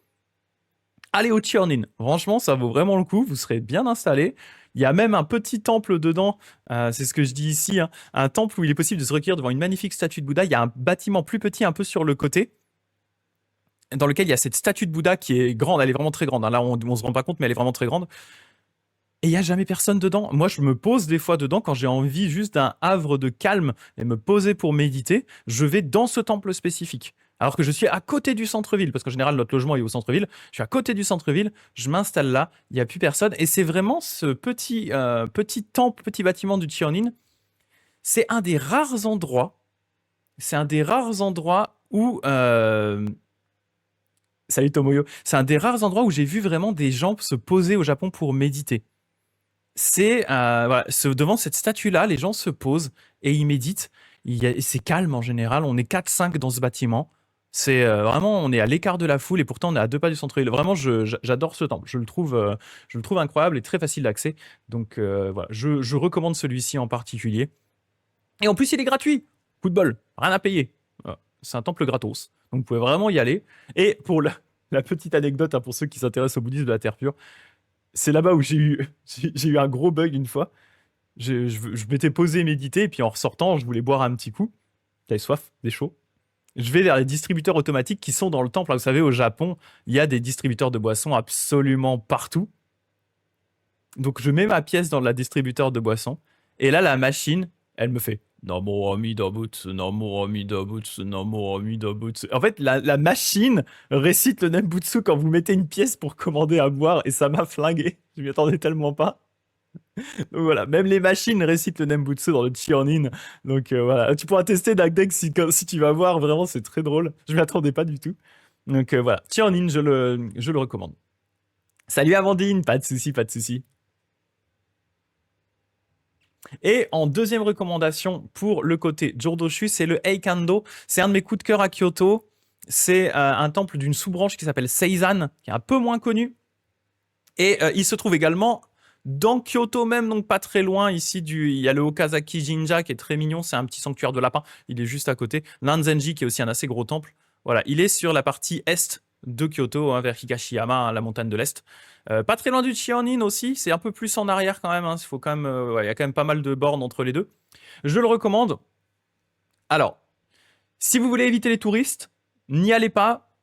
allez au Cheonin. Franchement, ça vaut vraiment le coup. Vous serez bien installé. Il y a même un petit temple dedans. C'est ce que je dis ici, hein. Un temple où il est possible de se recueillir devant une magnifique statue de Bouddha. Il y a un bâtiment plus petit un peu sur le côté, dans lequel il y a cette statue de Bouddha qui est grande. Elle est vraiment très grande, hein. Là, on se rend pas compte, mais elle est vraiment très grande. Et il n'y a jamais personne dedans. Moi, je me pose des fois dedans quand j'ai envie juste d'un havre de calme et me poser pour méditer. Je vais dans ce temple spécifique. Alors que je suis à côté du centre-ville, parce qu'en général, notre logement est au centre-ville. Je suis à côté du centre-ville, je m'installe là, il n'y a plus personne. Et c'est vraiment ce petit temple, petit bâtiment du Cheonin. C'est un des rares endroits. C'est un des rares endroits où. Salut Tomoyo. C'est un des rares endroits où j'ai vu vraiment des gens se poser au Japon pour méditer. Voilà, devant cette statue-là, les gens se posent et ils méditent. C'est calme en général. On est 4-5 dans ce bâtiment. C'est vraiment, on est à l'écart de la foule et pourtant on est à 2 pas du centre-ville. Vraiment, j'adore ce temple. Je le trouve incroyable et très facile d'accès. Donc voilà, je recommande celui-ci en particulier. Et en plus, il est gratuit. Coup de bol, rien à payer. Voilà. C'est un temple gratos. Donc vous pouvez vraiment y aller. Et pour la petite anecdote, hein, pour ceux qui s'intéressent au bouddhisme de la Terre pure, c'est là-bas où j'ai eu un gros bug une fois. Je m'étais posé méditer, et puis en ressortant, je voulais boire un petit coup. J'avais soif, des chauds. Je vais vers les distributeurs automatiques qui sont dans le temple. Là, vous savez, au Japon, il y a des distributeurs de boissons absolument partout. Donc, je mets ma pièce dans le distributeur de boissons. Et là, la machine, elle me fait Namo Amida Butsu, Namo Amida Butsu, Namo Amida Butsu. En fait, la machine récite le Nembutsu quand vous mettez une pièce pour commander à boire. Et ça m'a flingué. Je m'y attendais tellement pas. Donc voilà, même les machines récitent le Nembutsu dans le Cheonin. Donc voilà, tu pourras tester Dakdeck si tu vas voir, vraiment c'est très drôle. Je m'y attendais pas du tout. Donc voilà, Cheonin, je le recommande. Salut Amandine, pas de souci, pas de souci. Et en deuxième recommandation pour le côté Jordoshu, c'est le Eikando. C'est un de mes coups de cœur à Kyoto. C'est un temple d'une sous-branche qui s'appelle Seizan, qui est un peu moins connu. Et il se trouve également dans Kyoto même, donc pas très loin. Ici, il y a le Okazaki Jinja qui est très mignon. C'est un petit sanctuaire de lapins. Il est juste à côté. L'Anzenji qui est aussi un assez gros temple. Voilà, il est sur la partie est de Kyoto, hein, vers Higashiyama, la montagne de l'Est. Pas très loin du Cheonin aussi. C'est un peu plus en arrière quand même, hein. Il faut quand même, il y a quand même pas mal de bornes entre les deux. Je le recommande. Alors, si vous voulez éviter les touristes, n'y allez pas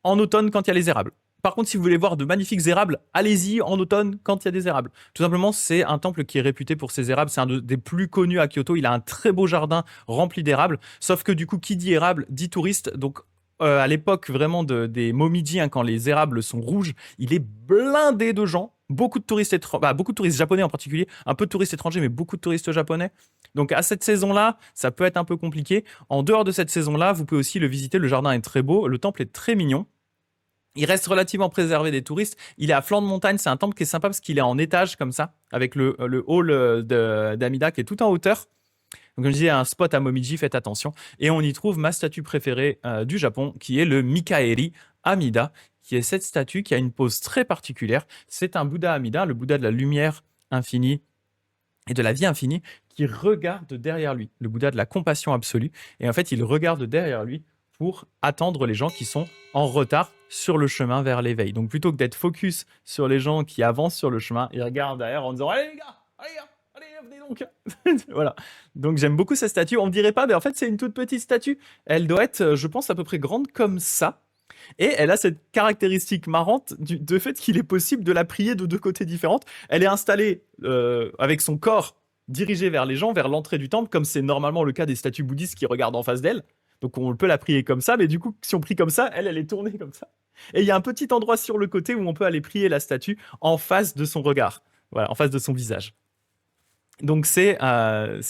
en automne quand il y a les érables. Par contre, si vous voulez voir de magnifiques érables, allez-y en automne quand il y a des érables. Tout simplement, c'est un temple qui est réputé pour ses érables. C'est un des plus connus à Kyoto. Il a un très beau jardin rempli d'érables. Sauf que du coup, qui dit érable dit touriste. Donc, à l'époque vraiment des Momiji, hein, quand les érables sont rouges, il est blindé de gens. Beaucoup de touristes japonais en particulier. Un peu de touristes étrangers, mais beaucoup de touristes japonais. Donc à cette saison-là, ça peut être un peu compliqué. En dehors de cette saison-là, vous pouvez aussi le visiter. Le jardin est très beau. Le temple est très mignon. Il reste relativement préservé des touristes. Il est à flanc de montagne. C'est un temple qui est sympa parce qu'il est en étage comme ça, avec le hall d'Amida qui est tout en hauteur. Donc, comme je disais, un spot à Momiji, faites attention. Et on y trouve ma statue préférée du Japon, qui est le Mikaeri Amida, qui est cette statue qui a une pose très particulière. C'est un Bouddha Amida, le Bouddha de la lumière infinie et de la vie infinie, qui regarde derrière lui, le Bouddha de la compassion absolue. Et en fait, il regarde derrière lui pour attendre les gens qui sont en retard sur le chemin vers l'éveil. Donc plutôt que d'être focus sur les gens qui avancent sur le chemin, il regarde derrière en disant « Allez les gars, allez, venez donc !» Voilà. Donc j'aime beaucoup cette statue. On ne dirait pas, mais en fait c'est une toute petite statue. Elle doit être, je pense, à peu près grande comme ça. Et elle a cette caractéristique marrante de fait qu'il est possible de la prier de deux côtés différents. Elle est installée avec son corps dirigé vers les gens, vers l'entrée du temple, comme c'est normalement le cas des statues bouddhistes qui regardent en face d'elle. Donc on peut la prier comme ça, mais du coup, si on prie comme ça, elle est tournée comme ça. Et il y a un petit endroit sur le côté où on peut aller prier la statue en face de son regard, voilà, en face de son visage. Donc c'est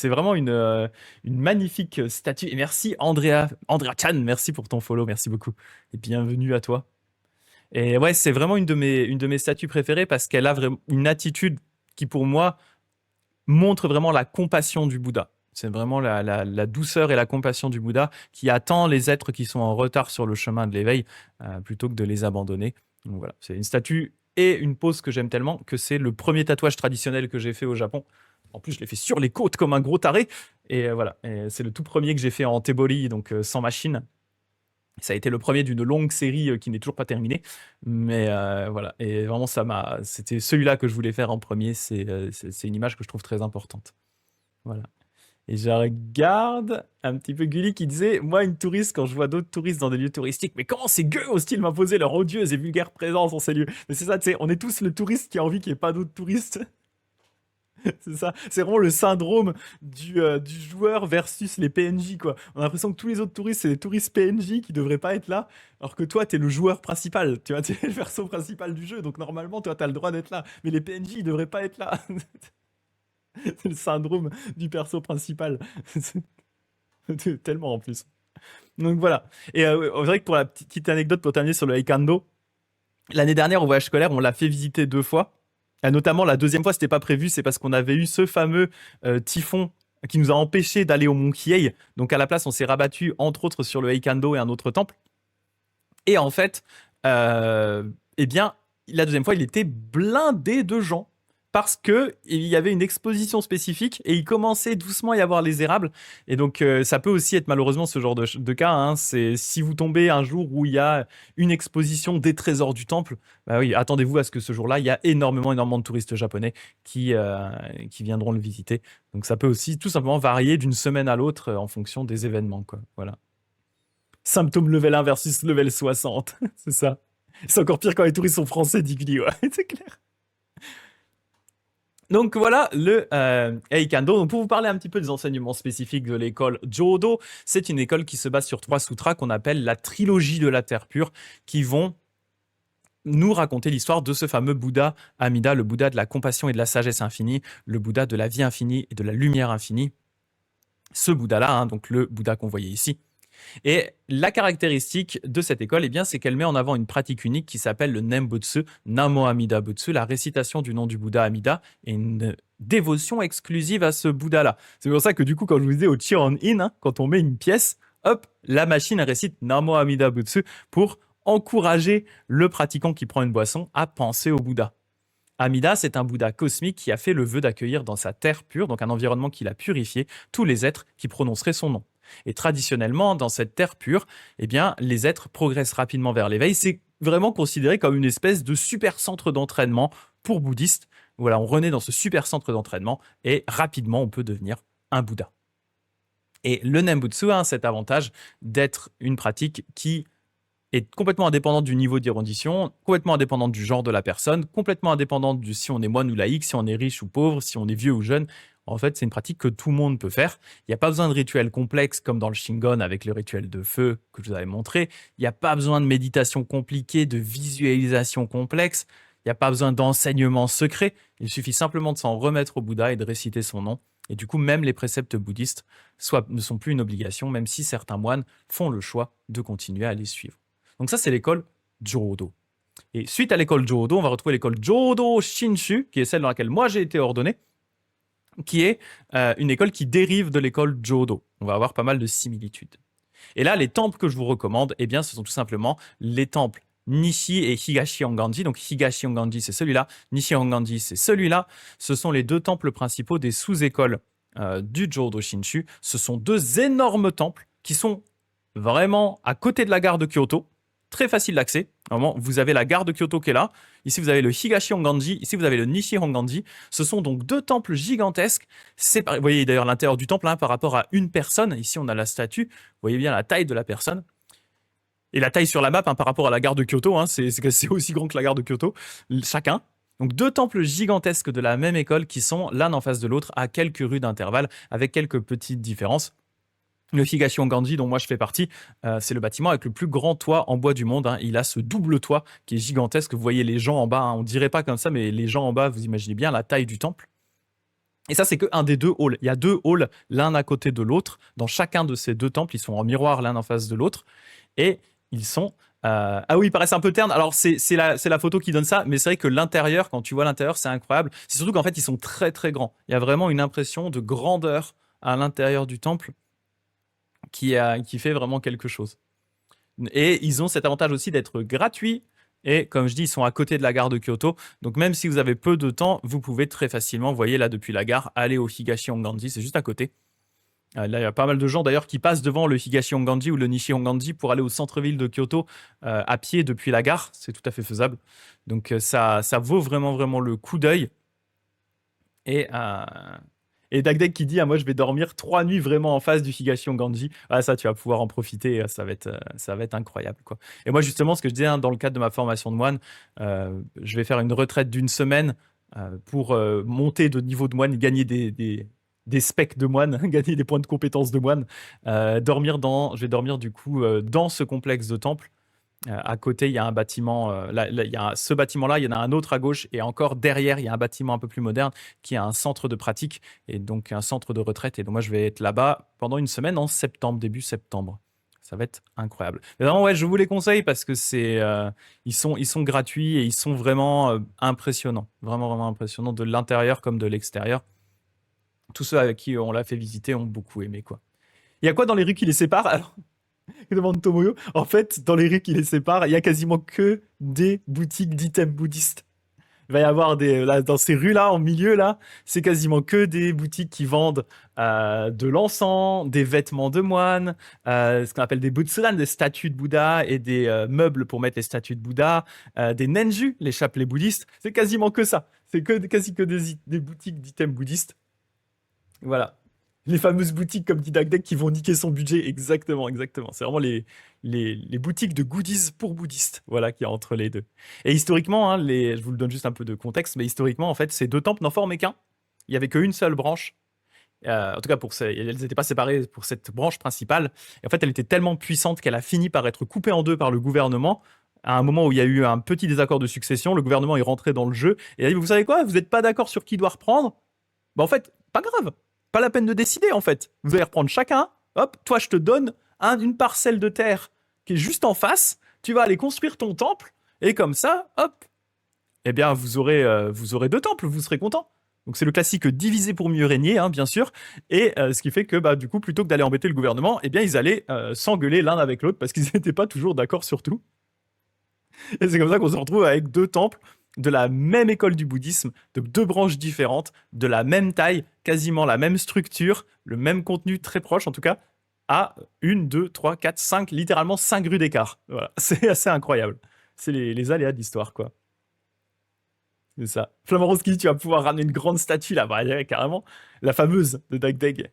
vraiment une magnifique statue. Et merci Andrea Chan, merci pour ton follow, merci beaucoup. Et bienvenue à toi. Et ouais, c'est vraiment une de mes statues préférées parce qu'elle a vraiment une attitude qui pour moi montre vraiment la compassion du Bouddha. C'est vraiment la douceur et la compassion du Bouddha qui attend les êtres qui sont en retard sur le chemin de l'éveil plutôt que de les abandonner. Donc voilà, c'est une statue et une pose que j'aime tellement que c'est le premier tatouage traditionnel que j'ai fait au Japon. En plus, je l'ai fait sur les côtes comme un gros taré. Et voilà, et c'est le tout premier que j'ai fait en tebori, donc sans machine. Ça a été le premier d'une longue série qui n'est toujours pas terminée. Mais voilà. Et vraiment, c'était celui-là que je voulais faire en premier. C'est une image que je trouve très importante. Voilà. Et je regarde un petit peu Gulli qui disait: moi, une touriste, quand je vois d'autres touristes dans des lieux touristiques, mais comment ces gueux osent-ils m'imposer leur odieuse et vulgaire présence en ces lieux? Mais c'est ça, tu sais, on est tous le touriste qui a envie qu'il n'y ait pas d'autres touristes. C'est ça, c'est vraiment le syndrome du joueur versus les PNJ, quoi. On a l'impression que tous les autres touristes, c'est des touristes PNJ qui devraient pas être là, alors que toi, t'es le joueur principal, tu vois, t'es le perso principal du jeu, donc normalement, toi, t'as le droit d'être là. Mais les PNJ, ils devraient pas être là. C'est le syndrome du perso principal. Tellement en plus. Donc voilà. Et c'est vrai que pour la petite anecdote, pour terminer sur le Aikando, l'année dernière, au voyage scolaire, on l'a fait visiter 2 fois. Notamment, la deuxième fois, c'était pas prévu, c'est parce qu'on avait eu ce fameux typhon qui nous a empêché d'aller au Mont Kiei. Donc à la place, on s'est rabattu entre autres sur le Aikando et un autre temple. Et en fait, eh bien, la deuxième fois, il était blindé de gens parce que il y avait une exposition spécifique et il commençait doucement à y avoir les érables. Et donc, ça peut aussi être malheureusement ce genre de cas, hein. C'est si vous tombez un jour où il y a une exposition des trésors du temple, bah oui, attendez-vous à ce que ce jour-là, il y a énormément de touristes japonais qui viendront le visiter. Donc, ça peut aussi tout simplement varier d'une semaine à l'autre en fonction des événements, quoi. Voilà. Symptôme level 1 versus level 60. C'est ça. C'est encore pire quand les touristes sont français, dit Gulli, ouais, c'est clair. Donc voilà le Aikando. Donc pour vous parler un petit peu des enseignements spécifiques de l'école Jodo, c'est une école qui se base sur 3 sutras qu'on appelle la trilogie de la terre pure, qui vont nous raconter l'histoire de ce fameux Bouddha Amida, le Bouddha de la compassion et de la sagesse infinie, le Bouddha de la vie infinie et de la lumière infinie. Ce Bouddha-là, hein, donc le Bouddha qu'on voyait ici. Et la caractéristique de cette école, eh bien, c'est qu'elle met en avant une pratique unique qui s'appelle le Nembutsu, Namo Amida Butsu, la récitation du nom du Bouddha Amida, et une dévotion exclusive à ce Bouddha-là. C'est pour ça que du coup, quand je vous disais au Chiron-in, hein, quand on met une pièce, hop, la machine récite Namo Amida Butsu pour encourager le pratiquant qui prend une boisson à penser au Bouddha. Amida, c'est un Bouddha cosmique qui a fait le vœu d'accueillir dans sa terre pure, donc un environnement qu'il a purifié, tous les êtres qui prononceraient son nom. Et traditionnellement, dans cette terre pure, eh bien, les êtres progressent rapidement vers l'éveil. C'est vraiment considéré comme une espèce de super centre d'entraînement pour bouddhistes. Voilà, on renaît dans ce super centre d'entraînement et rapidement, on peut devenir un Bouddha. Et le Nembutsu a cet avantage d'être une pratique qui est complètement indépendante du niveau d'érudition, complètement indépendante du genre de la personne, complètement indépendante du si on est moine ou laïque, si on est riche ou pauvre, si on est vieux ou jeune. En fait, c'est une pratique que tout le monde peut faire. Il n'y a pas besoin de rituels complexes comme dans le Shingon avec le rituel de feu que je vous avais montré. Il n'y a pas besoin de méditation compliquée, de visualisation complexe. Il n'y a pas besoin d'enseignement secret. Il suffit simplement de s'en remettre au Bouddha et de réciter son nom. Et du coup, même les préceptes bouddhistes ne sont plus une obligation, même si certains moines font le choix de continuer à les suivre. Donc ça, c'est l'école Jodo. Et suite à l'école Jodo, on va retrouver l'école Jodo Shinshu, qui est celle dans laquelle moi j'ai été ordonné, qui est une école qui dérive de l'école Jodo. On va avoir pas mal de similitudes. Et là, les temples que je vous recommande, eh bien, ce sont tout simplement les temples Nishi et Higashi Honganji. Donc Higashi Honganji, c'est celui-là. Nishi Honganji, c'est celui-là. Ce sont les 2 temples principaux des sous-écoles du Jodo Shinshu. Ce sont 2 énormes temples qui sont vraiment à côté de la gare de Kyoto. Très facile d'accès. Vraiment, vous avez la gare de Kyoto qui est là. Ici, vous avez le Higashi Honganji. Ici, vous avez le Nishi Honganji. Ce sont donc 2 temples gigantesques. Vous voyez d'ailleurs l'intérieur du temple hein, par rapport à une personne. Ici, on a la statue. Vous voyez bien la taille de la personne. Et la taille sur la map hein, par rapport à la gare de Kyoto. Hein, c'est aussi grand que la gare de Kyoto. Chacun. Donc 2 temples gigantesques de la même école qui sont l'un en face de l'autre à quelques rues d'intervalle avec quelques petites différences. Le Higashi Honganji, dont moi je fais partie, c'est le bâtiment avec le plus grand toit en bois du monde. Hein. Il a ce double toit qui est gigantesque. Vous voyez les gens en bas, hein. On ne dirait pas comme ça, mais les gens en bas, vous imaginez bien la taille du temple. Et ça, c'est qu'un des 2 halls. Il y a 2 halls, l'un à côté de l'autre. Dans chacun de ces 2 temples, ils sont en miroir l'un en face de l'autre. Et ils sont... Ah oui, ils paraissent un peu ternes. Alors, c'est la photo qui donne ça, mais c'est vrai que l'intérieur, quand tu vois l'intérieur, c'est incroyable. C'est surtout qu'en fait, ils sont très, très grands. Il y a vraiment une impression de grandeur à l'intérieur du temple qui fait vraiment quelque chose. Et ils ont cet avantage aussi d'être gratuits. Et comme je dis, ils sont à côté de la gare de Kyoto. Donc même si vous avez peu de temps, vous pouvez très facilement, vous voyez là depuis la gare, aller au Higashi Honganji, c'est juste à côté. Là, il y a pas mal de gens d'ailleurs qui passent devant le Higashi Honganji ou le Nishi Honganji pour aller au centre-ville de Kyoto à pied depuis la gare. C'est tout à fait faisable. Donc ça vaut vraiment, vraiment le coup d'œil. Et, euh, et Dagdeg qui dit, ah, moi je vais dormir 3 nuits vraiment en face du Higashi Honganji. Ah, ça, tu vas pouvoir en profiter. Ça va être incroyable, quoi. Et moi, justement, ce que je disais, hein, dans le cadre de ma formation de moine, je vais faire une retraite d'une semaine pour monter de niveau de moine et gagner des specs de moine, gagner des points de compétences de moine. Je vais dormir du coup dans ce complexe de temple. À côté, il y a un bâtiment. Il y a ce bâtiment-là, il y en a un autre à gauche, et encore derrière, il y a un bâtiment un peu plus moderne qui a un centre de pratique et donc un centre de retraite. Et donc moi, je vais être là-bas pendant une semaine en septembre, début septembre. Ça va être incroyable. Mais vraiment, ouais, je vous les conseille parce que ils sont gratuits et ils sont vraiment impressionnants, vraiment vraiment impressionnants de l'intérieur comme de l'extérieur. Tous ceux avec qui on l'a fait visiter ont beaucoup aimé, quoi. Il y a quoi dans les rues qui les séparent? Alors, demande Tomoyo. En fait, dans les rues qui les séparent, il y a quasiment que des boutiques d'items bouddhistes. Il va y avoir là, dans ces rues-là, en milieu, là, c'est quasiment que des boutiques qui vendent de l'encens, des vêtements de moines, ce qu'on appelle des butsudan, des statues de Bouddha et des meubles pour mettre les statues de Bouddha, des nenju, les chapelets bouddhistes. C'est quasiment que ça. C'est quasi que des boutiques d'items bouddhistes. Voilà. Les fameuses boutiques comme dit Dagdek qui vont niquer son budget. Exactement, exactement. C'est vraiment les boutiques de goodies pour bouddhistes. Voilà, qu'il y a entre les deux. Et historiquement, hein, je vous le donne juste un peu de contexte, mais historiquement, en fait, ces deux temples n'en formaient qu'un. Il n'y avait qu'une seule branche. En tout cas, elles n'étaient pas séparées pour cette branche principale. Et en fait, elle était tellement puissante qu'elle a fini par être coupée en deux par le gouvernement. À un moment où il y a eu un petit désaccord de succession, le gouvernement est rentré dans le jeu et a dit, vous savez quoi, vous n'êtes pas d'accord sur qui doit reprendre? Bah en fait, pas grave. Pas la peine de décider en fait. Vous allez reprendre chacun. Hop, toi je te donne une parcelle de terre qui est juste en face. Tu vas aller construire ton temple et comme ça, hop, eh bien vous aurez deux temples. Vous serez content. Donc c'est le classique diviser pour mieux régner, hein, bien sûr. Et ce qui fait que bah, du coup, plutôt que d'aller embêter le gouvernement, eh bien ils allaient s'engueuler l'un avec l'autre parce qu'ils n'étaient pas toujours d'accord sur tout. Et c'est comme ça qu'on se retrouve avec deux temples de la même école du bouddhisme, de deux branches différentes, de la même taille, quasiment la même structure, le même contenu très proche en tout cas, à 1, 2, 3, 4, 5, littéralement 5 rues d'écart. Voilà, c'est assez incroyable. C'est les aléas de l'histoire, quoi. C'est ça. Flamarowski, tu vas pouvoir ramener une grande statue là-bas, carrément. La fameuse de Dagdeg.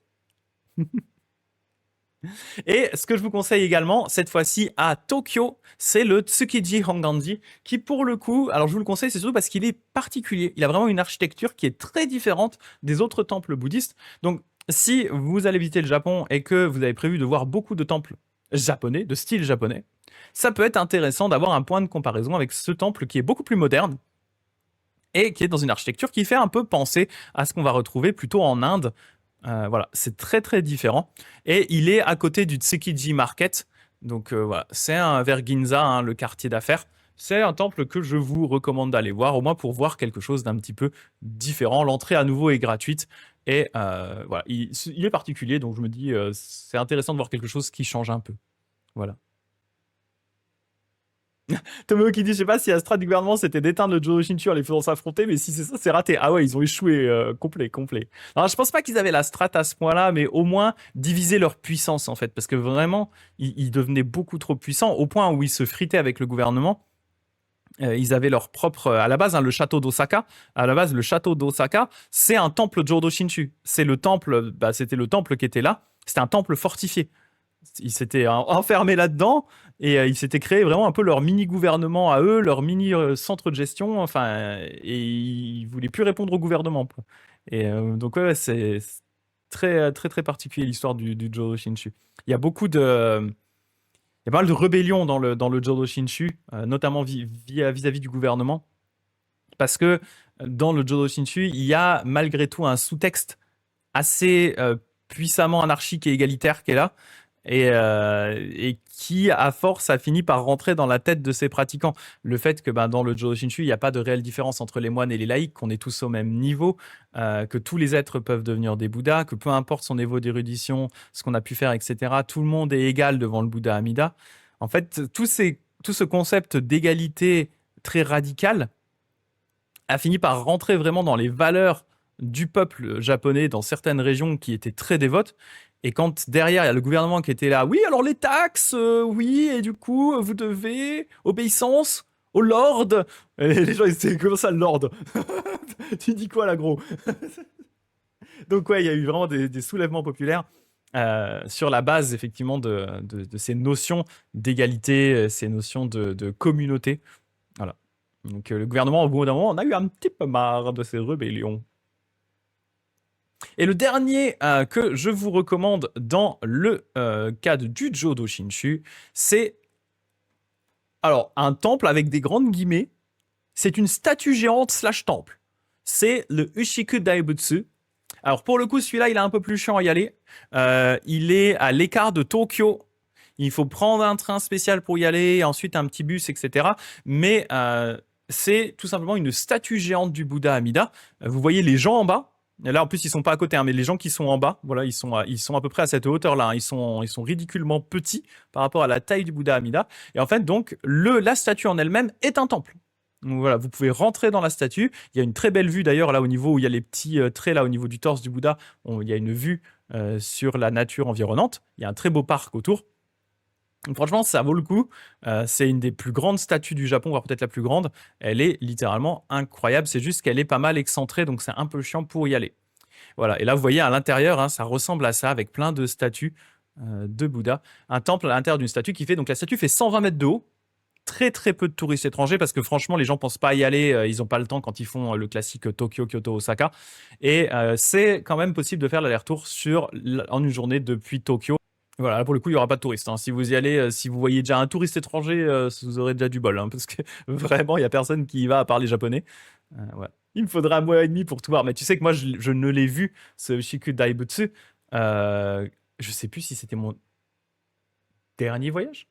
Et ce que je vous conseille également, cette fois-ci à Tokyo, c'est le Tsukiji Honganji, qui pour le coup, alors je vous le conseille, c'est surtout parce qu'il est particulier. Il a vraiment une architecture qui est très différente des autres temples bouddhistes. Donc, si vous allez visiter le Japon et que vous avez prévu de voir beaucoup de temples japonais, de style japonais, ça peut être intéressant d'avoir un point de comparaison avec ce temple qui est beaucoup plus moderne et qui est dans une architecture qui fait un peu penser à ce qu'on va retrouver plutôt en Inde. Voilà, c'est très très différent. Et il est à côté du Tsukiji Market. Donc voilà, c'est vers Ginza, hein, le quartier d'affaires. C'est un temple que je vous recommande d'aller voir, au moins pour voir quelque chose d'un petit peu différent. L'entrée à nouveau est gratuite. Et voilà, il est particulier, donc je me dis, c'est intéressant de voir quelque chose qui change un peu. Voilà. Tomeo qui dit, je sais pas si la strat du gouvernement c'était d'éteindre le Jodo Shinshu en les faisant s'affronter, mais si c'est ça, c'est raté. Ah ouais, ils ont échoué complet, complet. Alors je pense pas qu'ils avaient la strat à ce point-là, mais au moins diviser leur puissance en fait, parce que vraiment, ils devenaient beaucoup trop puissants au point où ils se fritaient avec le gouvernement. Ils avaient leur propre, à la base, hein, le château d'Osaka. À la base, le château d'Osaka, c'est un temple Jodo Shinshu. C'est le temple, bah, c'était le temple qui était là. C'était un temple fortifié. Ils s'étaient enfermés là-dedans et ils s'étaient créé vraiment un peu leur mini-gouvernement à eux, leur mini-centre de gestion, enfin, et ils voulaient plus répondre au gouvernement, quoi. Et donc ouais, c'est très très très particulier l'histoire du Jodo Shinshu. Il y a beaucoup de il y a pas mal de rébellions dans le Jodo Shinshu, notamment vis-à-vis du gouvernement, parce que dans le Jodo Shinshu, il y a malgré tout un sous-texte assez puissamment anarchique et égalitaire qui est là et qui, à force, a fini par rentrer dans la tête de ses pratiquants. Le fait que ben, dans le Jodo Shinshu, il n'y a pas de réelle différence entre les moines et les laïcs, qu'on est tous au même niveau, que tous les êtres peuvent devenir des Bouddhas, que peu importe son niveau d'érudition, ce qu'on a pu faire, etc., tout le monde est égal devant le Bouddha Amida. En fait, tout ce concept d'égalité très radical a fini par rentrer vraiment dans les valeurs du peuple japonais dans certaines régions qui étaient très dévotes. Et quand derrière, il y a le gouvernement qui était là, oui, alors les taxes, oui, et du coup, vous devez obéissance au lord. Et les gens, ils étaient, comment ça, le lord? Tu dis quoi là, gros? Donc ouais, il y a eu vraiment des soulèvements populaires sur la base effectivement de ces notions d'égalité, ces notions de communauté. Voilà. Donc le gouvernement, au bout d'un moment, on a eu un petit peu marre de ces rébellions. Et le dernier que je vous recommande dans le cadre du Jodo Shinshu, c'est alors un temple avec des grandes guillemets. C'est une statue géante slash temple. C'est le Ushiku Daibutsu. Alors pour le coup, celui-là, il est un peu plus chiant à y aller. Il est à l'écart de Tokyo. Il faut prendre un train spécial pour y aller, ensuite un petit bus, etc. Mais c'est tout simplement une statue géante du Bouddha Amida. Vous voyez les gens en bas. Et là, en plus, ils sont pas à côté, hein, mais les gens qui sont en bas, voilà, ils sont à peu près à cette hauteur-là. Hein. Ils sont ridiculement petits par rapport à la taille du Bouddha Amida. Et en fait, donc, la statue en elle-même est un temple. Donc voilà, vous pouvez rentrer dans la statue. Il y a une très belle vue d'ailleurs là au niveau où il y a les petits traits là au niveau du torse du Bouddha. Il y a une vue sur la nature environnante. Il y a un très beau parc autour. Donc, franchement, ça vaut le coup. C'est une des plus grandes statues du Japon, voire peut-être la plus grande. Elle est littéralement incroyable. C'est juste qu'elle est pas mal excentrée, donc c'est un peu chiant pour y aller. Voilà. Et là, vous voyez à l'intérieur, hein, ça ressemble à ça avec plein de statues de Bouddha. Un temple à l'intérieur d'une statue qui fait donc la statue fait 120 mètres de haut. Très très peu de touristes étrangers parce que franchement les gens pensent pas y aller, ils n'ont pas le temps quand ils font le classique Tokyo, Kyoto, Osaka. Et c'est quand même possible de faire l'aller-retour en une journée depuis Tokyo. Voilà, là, pour le coup, il n'y aura pas de touristes. Hein. Si vous y allez, si vous voyez déjà un touriste étranger, vous aurez déjà du bol. Hein, parce que vraiment, il n'y a personne qui y va à part les Japonais. Ouais. Il me faudra un mois et demi pour tout voir. Mais tu sais que moi, je ne l'ai vu, ce Shiku Daibutsu. Je sais plus si c'était mon dernier voyage.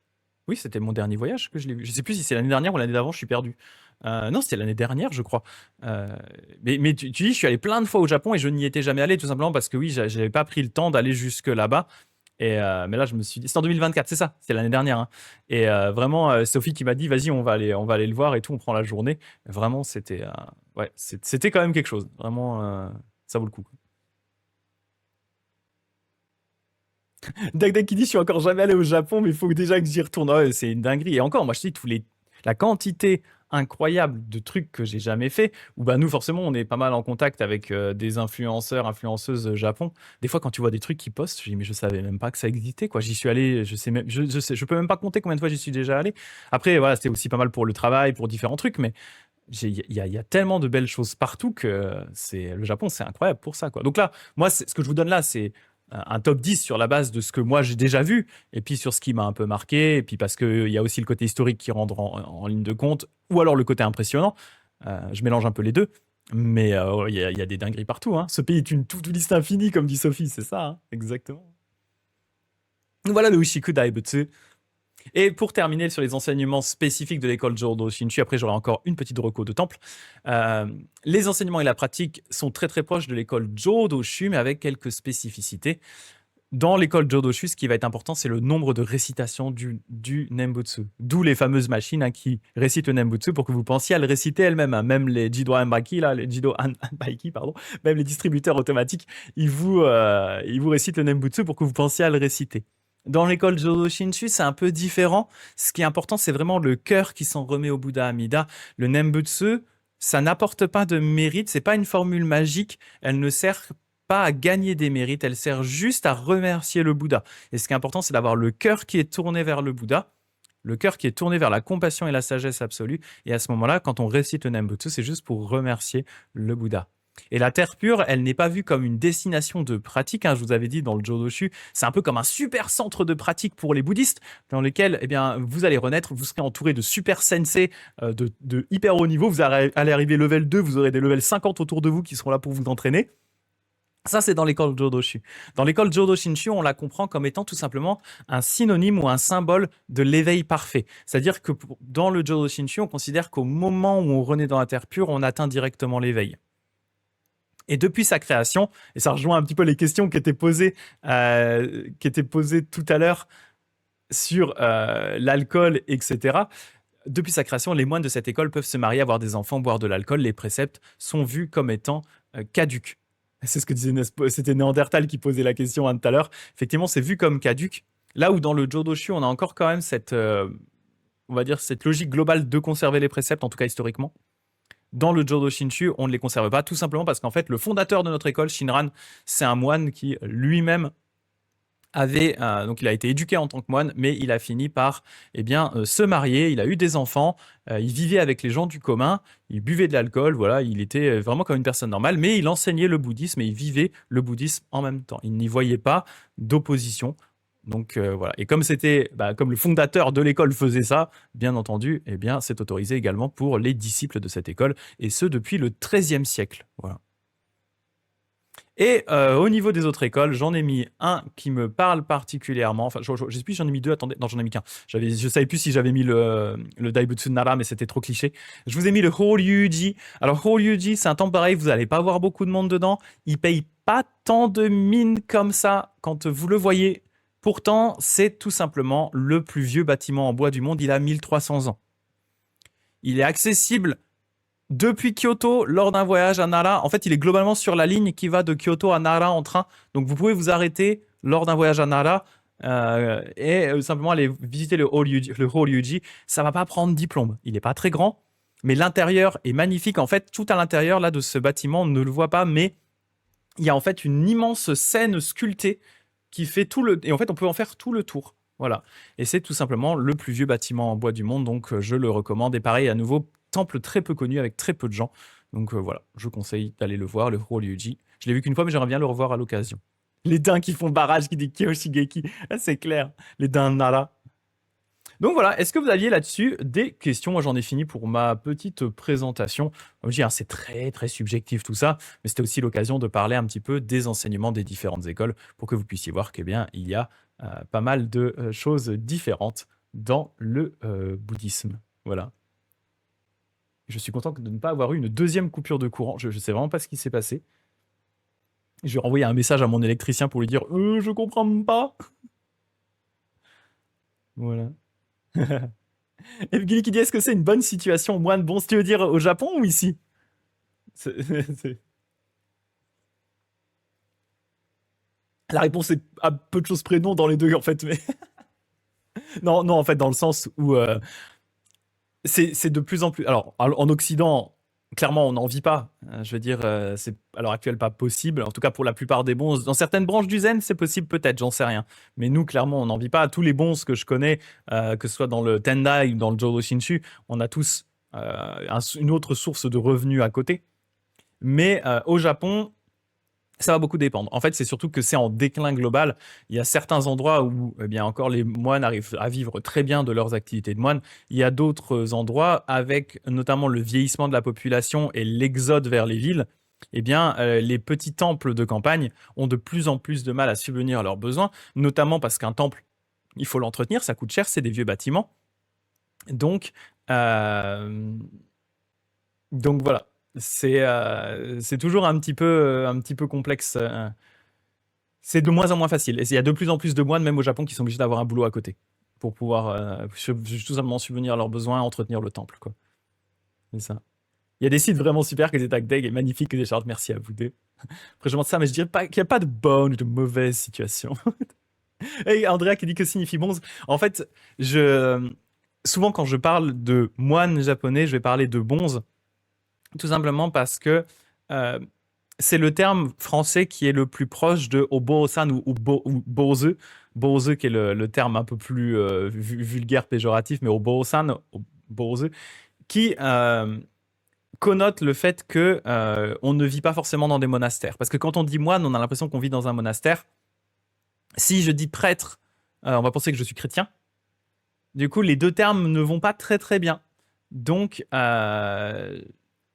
Oui, c'était mon dernier voyage que je l'ai vu. Je sais plus si c'est l'année dernière ou l'année d'avant, je suis perdu. Non, c'était l'année dernière, je crois. Euh, mais tu dis, je suis allé plein de fois au Japon et je n'y étais jamais allé, tout simplement parce que oui, j'avais pas pris le temps d'aller jusque là-bas. Mais là, je me suis dit, c'est en 2024, c'est ça, c'est l'année dernière. Hein. Et vraiment, Sophie qui m'a dit, vas-y, on va aller le voir et tout, on prend la journée. Vraiment, ouais, c'était quand même quelque chose. Vraiment, ça vaut le coup. Dag qui dit, je suis encore jamais allé au Japon, mais il faut déjà que j'y retourne. Ouais, c'est une dinguerie. Et encore, moi, je te dis, la quantité incroyable de trucs que j'ai jamais fait, où bah, nous, forcément, on est pas mal en contact avec des influenceurs, influenceuses Japon. Des fois, quand tu vois des trucs qui postent, je dis, mais je savais même pas que ça existait, quoi. J'y suis allé, je sais même, je peux même pas compter combien de fois j'y suis déjà allé. Après, voilà, c'était aussi pas mal pour le travail, pour différents trucs, mais il y a tellement de belles choses partout que le Japon, c'est incroyable pour ça, quoi. Donc là, moi, ce que je vous donne là, c'est un top 10 sur la base de ce que moi j'ai déjà vu, et puis sur ce qui m'a un peu marqué, et puis parce qu'il y a aussi le côté historique qui rentre en ligne de compte, ou alors le côté impressionnant. Je mélange un peu les deux, mais il y a des dingueries partout. Hein. Ce pays est une to-do list infinie, comme dit Sophie, c'est ça, hein, exactement. Voilà le Ushiku Daibutsu. Et pour terminer sur les enseignements spécifiques de l'école Jodo Shinshu, après j'aurai encore une petite reco de temple. Les enseignements et la pratique sont très très proches de l'école Jodoshu, mais avec quelques spécificités. Dans l'école Jodoshu, ce qui va être important, c'est le nombre de récitations du Nembutsu. D'où les fameuses machines hein, qui récitent le Nembutsu pour que vous pensiez à le réciter elles-mêmes. Hein. Même les Jido Hanbaki, là, les Jido Hanbaki, pardon, même les distributeurs automatiques, ils vous récitent le Nembutsu pour que vous pensiez à le réciter. Dans l'école Jodo Shinshu, c'est un peu différent. Ce qui est important, c'est vraiment le cœur qui s'en remet au Bouddha Amida. Le Nembutsu, ça n'apporte pas de mérite, c'est pas une formule magique, elle ne sert pas à gagner des mérites, elle sert juste à remercier le Bouddha. Et ce qui est important, c'est d'avoir le cœur qui est tourné vers le Bouddha, le cœur qui est tourné vers la compassion et la sagesse absolue. Et à ce moment-là, quand on récite le Nembutsu, c'est juste pour remercier le Bouddha. Et la terre pure, elle n'est pas vue comme une destination de pratique. Hein, je vous avais dit dans le Jodoshu, c'est un peu comme un super centre de pratique pour les bouddhistes, dans lequel eh bien, vous allez renaître, vous serez entouré de super sensei de hyper haut niveau. Vous allez arriver level 2, vous aurez des levels 50 autour de vous qui seront là pour vous entraîner. Ça, c'est dans l'école Jodoshu. Dans l'école Jodo Shinshu, on la comprend comme étant tout simplement un synonyme ou un symbole de l'éveil parfait. C'est-à-dire que dans le Jodo Shinshu, on considère qu'au moment où on renaît dans la terre pure, on atteint directement l'éveil. Et depuis sa création, et ça rejoint un petit peu les questions qui étaient posées tout à l'heure sur l'alcool, etc. Depuis sa création, les moines de cette école peuvent se marier, avoir des enfants, boire de l'alcool. Les préceptes sont vus comme étant caducs. C'est ce que disait Nespo, c'était Néandertal qui posait la question tout à l'heure. Effectivement, c'est vu comme caduque. Là où dans le Jodoshu, on a encore quand même cette, on va dire, cette logique globale de conserver les préceptes, en tout cas historiquement. Dans le Jodo Shinshu, on ne les conserve pas, tout simplement parce qu'en fait, le fondateur de notre école, Shinran, c'est un moine qui lui-même avait, donc il a été éduqué en tant que moine, mais il a fini par se marier, il a eu des enfants, il vivait avec les gens du commun, il buvait de l'alcool, voilà, il était vraiment comme une personne normale, mais il enseignait le bouddhisme et il vivait le bouddhisme en même temps. Il n'y voyait pas d'opposition. Donc voilà. Et comme c'était, comme le fondateur de l'école faisait ça, bien entendu, c'est autorisé également pour les disciples de cette école, et ce depuis le XIIIe siècle. Voilà. Et au niveau des autres écoles, j'en ai mis un qui me parle particulièrement. Enfin, je sais plus, j'en ai mis deux. Attendez, non, j'en ai mis qu'un. Je savais plus si j'avais mis le Daibutsu Nara, mais c'était trop cliché. Je vous ai mis le Horyuji. Alors, Horyuji, c'est un temple pareil, vous n'allez pas avoir beaucoup de monde dedans. Il paye pas tant de mine comme ça quand vous le voyez. Pourtant, c'est tout simplement le plus vieux bâtiment en bois du monde. Il a 1300 ans. Il est accessible depuis Kyoto lors d'un voyage à Nara. En fait, il est globalement sur la ligne qui va de Kyoto à Nara en train. Donc, vous pouvez vous arrêter lors d'un voyage à Nara et simplement aller visiter le Horyuji. Ça va pas prendre 10 plombes. Il n'est pas très grand, mais l'intérieur est magnifique. En fait, tout à l'intérieur là de ce bâtiment, on ne le voit pas, mais il y a en fait une immense scène sculptée qui fait tout le... Et en fait, on peut en faire tout le tour. Voilà. Et c'est tout simplement le plus vieux bâtiment en bois du monde, donc je le recommande. Et pareil, à nouveau, temple très peu connu avec très peu de gens. Donc voilà, je conseille d'aller le voir, le Horyuji. Je l'ai vu qu'une fois, mais j'aimerais bien le revoir à l'occasion. Les daims qui font barrage, qui disent Kyoshigeki. Ah, c'est clair. Les daims Nara. Donc voilà, est-ce que vous aviez là-dessus des questions? Moi, j'en ai fini pour ma petite présentation. Comme je dis, c'est très, très subjectif tout ça, mais c'était aussi l'occasion de parler un petit peu des enseignements des différentes écoles pour que vous puissiez voir qu'il il y a pas mal de choses différentes dans le bouddhisme. Voilà. Je suis content de ne pas avoir eu une deuxième coupure de courant. Je ne sais vraiment pas ce qui s'est passé. Je vais renvoyer un message à mon électricien pour lui dire je comprends pas. Voilà. Et Gilly qui dit est-ce que c'est une bonne situation moine bon, si tu veux dire au Japon ou ici? La réponse est à peu de choses près non dans les deux en fait, mais non, non en fait dans le sens où c'est de plus en plus. Alors en Occident, clairement on n'en vit pas. Je veux dire, c'est à l'heure actuelle pas possible. En tout cas pour la plupart des bons. Dans certaines branches du zen, c'est possible peut-être, j'en sais rien. Mais nous clairement on n'en vit pas. Tous les bons que je connais, que ce soit dans le Tendai ou dans le Jodo Shinshu, on a tous une autre source de revenus à côté. Mais au Japon, ça va beaucoup dépendre. En fait, c'est surtout que c'est en déclin global. Il y a certains endroits où, encore, les moines arrivent à vivre très bien de leurs activités de moines. Il y a d'autres endroits, avec notamment le vieillissement de la population et l'exode vers les villes, les petits temples de campagne ont de plus en plus de mal à subvenir à leurs besoins, notamment parce qu'un temple, il faut l'entretenir, ça coûte cher, c'est des vieux bâtiments. Donc voilà. C'est toujours un petit peu complexe. C'est de moins en moins facile. Et il y a de plus en plus de moines, même au Japon, qui sont obligés d'avoir un boulot à côté pour pouvoir tout simplement subvenir à leurs besoins, entretenir le temple, quoi. C'est ça. Il y a des sites vraiment super que des tag et magnifiques que des chartes. Merci à vous deux. Après, je demande ça, mais je dirais pas qu'il n'y a pas de bonne ou de mauvaise situation. Et Andrea qui dit que signifie bonze. En fait, souvent quand je parle de moines japonais, je vais parler de bonze. Tout simplement parce que c'est le terme français qui est le plus proche de obo-san ou boze. Boze qui est le terme un peu plus vulgaire, péjoratif, mais obo-san, boze, qui connote le fait que on ne vit pas forcément dans des monastères. Parce que quand on dit moine, on a l'impression qu'on vit dans un monastère. Si je dis prêtre, on va penser que je suis chrétien. Du coup, les deux termes ne vont pas très très bien. Donc,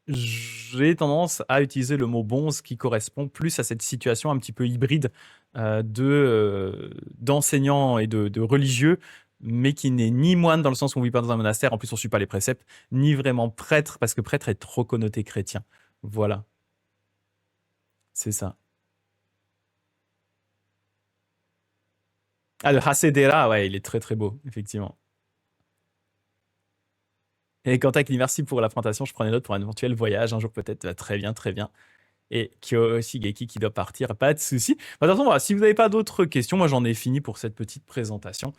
j'ai tendance à utiliser le mot bonze qui correspond plus à cette situation un petit peu hybride d'enseignants et de religieux, mais qui n'est ni moine dans le sens où on ne vit pas dans un monastère, en plus on ne suit pas les préceptes, ni vraiment prêtre, parce que prêtre est trop connoté chrétien. Voilà. C'est ça. Ah, le Hasedera, ouais, il est très très beau, effectivement. Et Quentin qui dit merci pour la présentation, je prends des notes pour un éventuel voyage, un jour peut-être. Très bien, très bien. Et Shigeki qui doit partir, pas de souci. De toute façon, voilà, si vous n'avez pas d'autres questions, moi j'en ai fini pour cette petite présentation.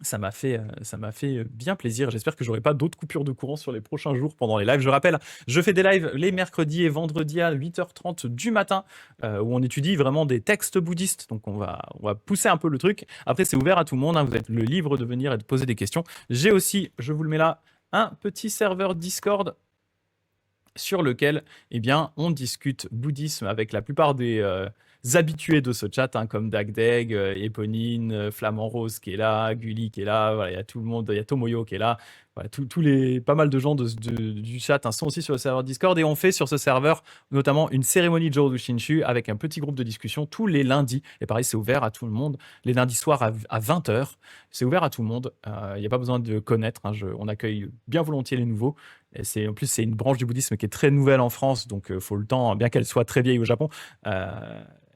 Ça m'a fait bien plaisir. J'espère que j'aurai pas d'autres coupures de courant sur les prochains jours pendant les lives. Je rappelle, je fais des lives les mercredis et vendredis à 8h30 du matin où on étudie vraiment des textes bouddhistes. Donc on va pousser un peu le truc. Après, c'est ouvert à tout le monde, hein. Vous êtes le libre de venir et de poser des questions. J'ai aussi, je vous le mets là, un petit serveur Discord sur lequel eh bien, on discute bouddhisme avec la plupart des habitués de ce chat, hein, comme Dagdeg, Eponine, Flamand Rose qui est là, Gulli qui est là, voilà, il y a tout le monde, il y a Tomoyo qui est là, voilà, pas mal de gens du chat, hein, sont aussi sur le serveur Discord, et on fait sur ce serveur notamment une cérémonie Jodo Shinshu avec un petit groupe de discussion tous les lundis, et pareil c'est ouvert à tout le monde, les lundis soirs à 20h, c'est ouvert à tout le monde, il n'y a pas besoin de connaître, hein, on accueille bien volontiers les nouveaux. En plus, c'est une branche du bouddhisme qui est très nouvelle en France, donc il faut le temps, bien qu'elle soit très vieille au Japon.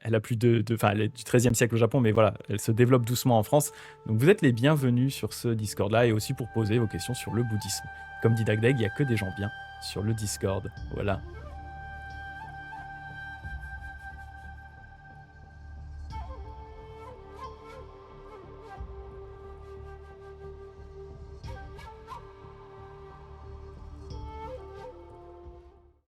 Elle a plus elle est du XIIIe siècle au Japon, mais voilà, elle se développe doucement en France. Donc vous êtes les bienvenus sur ce Discord-là, et aussi pour poser vos questions sur le bouddhisme. Comme dit Dagdeg, il n'y a que des gens bien sur le Discord. Voilà.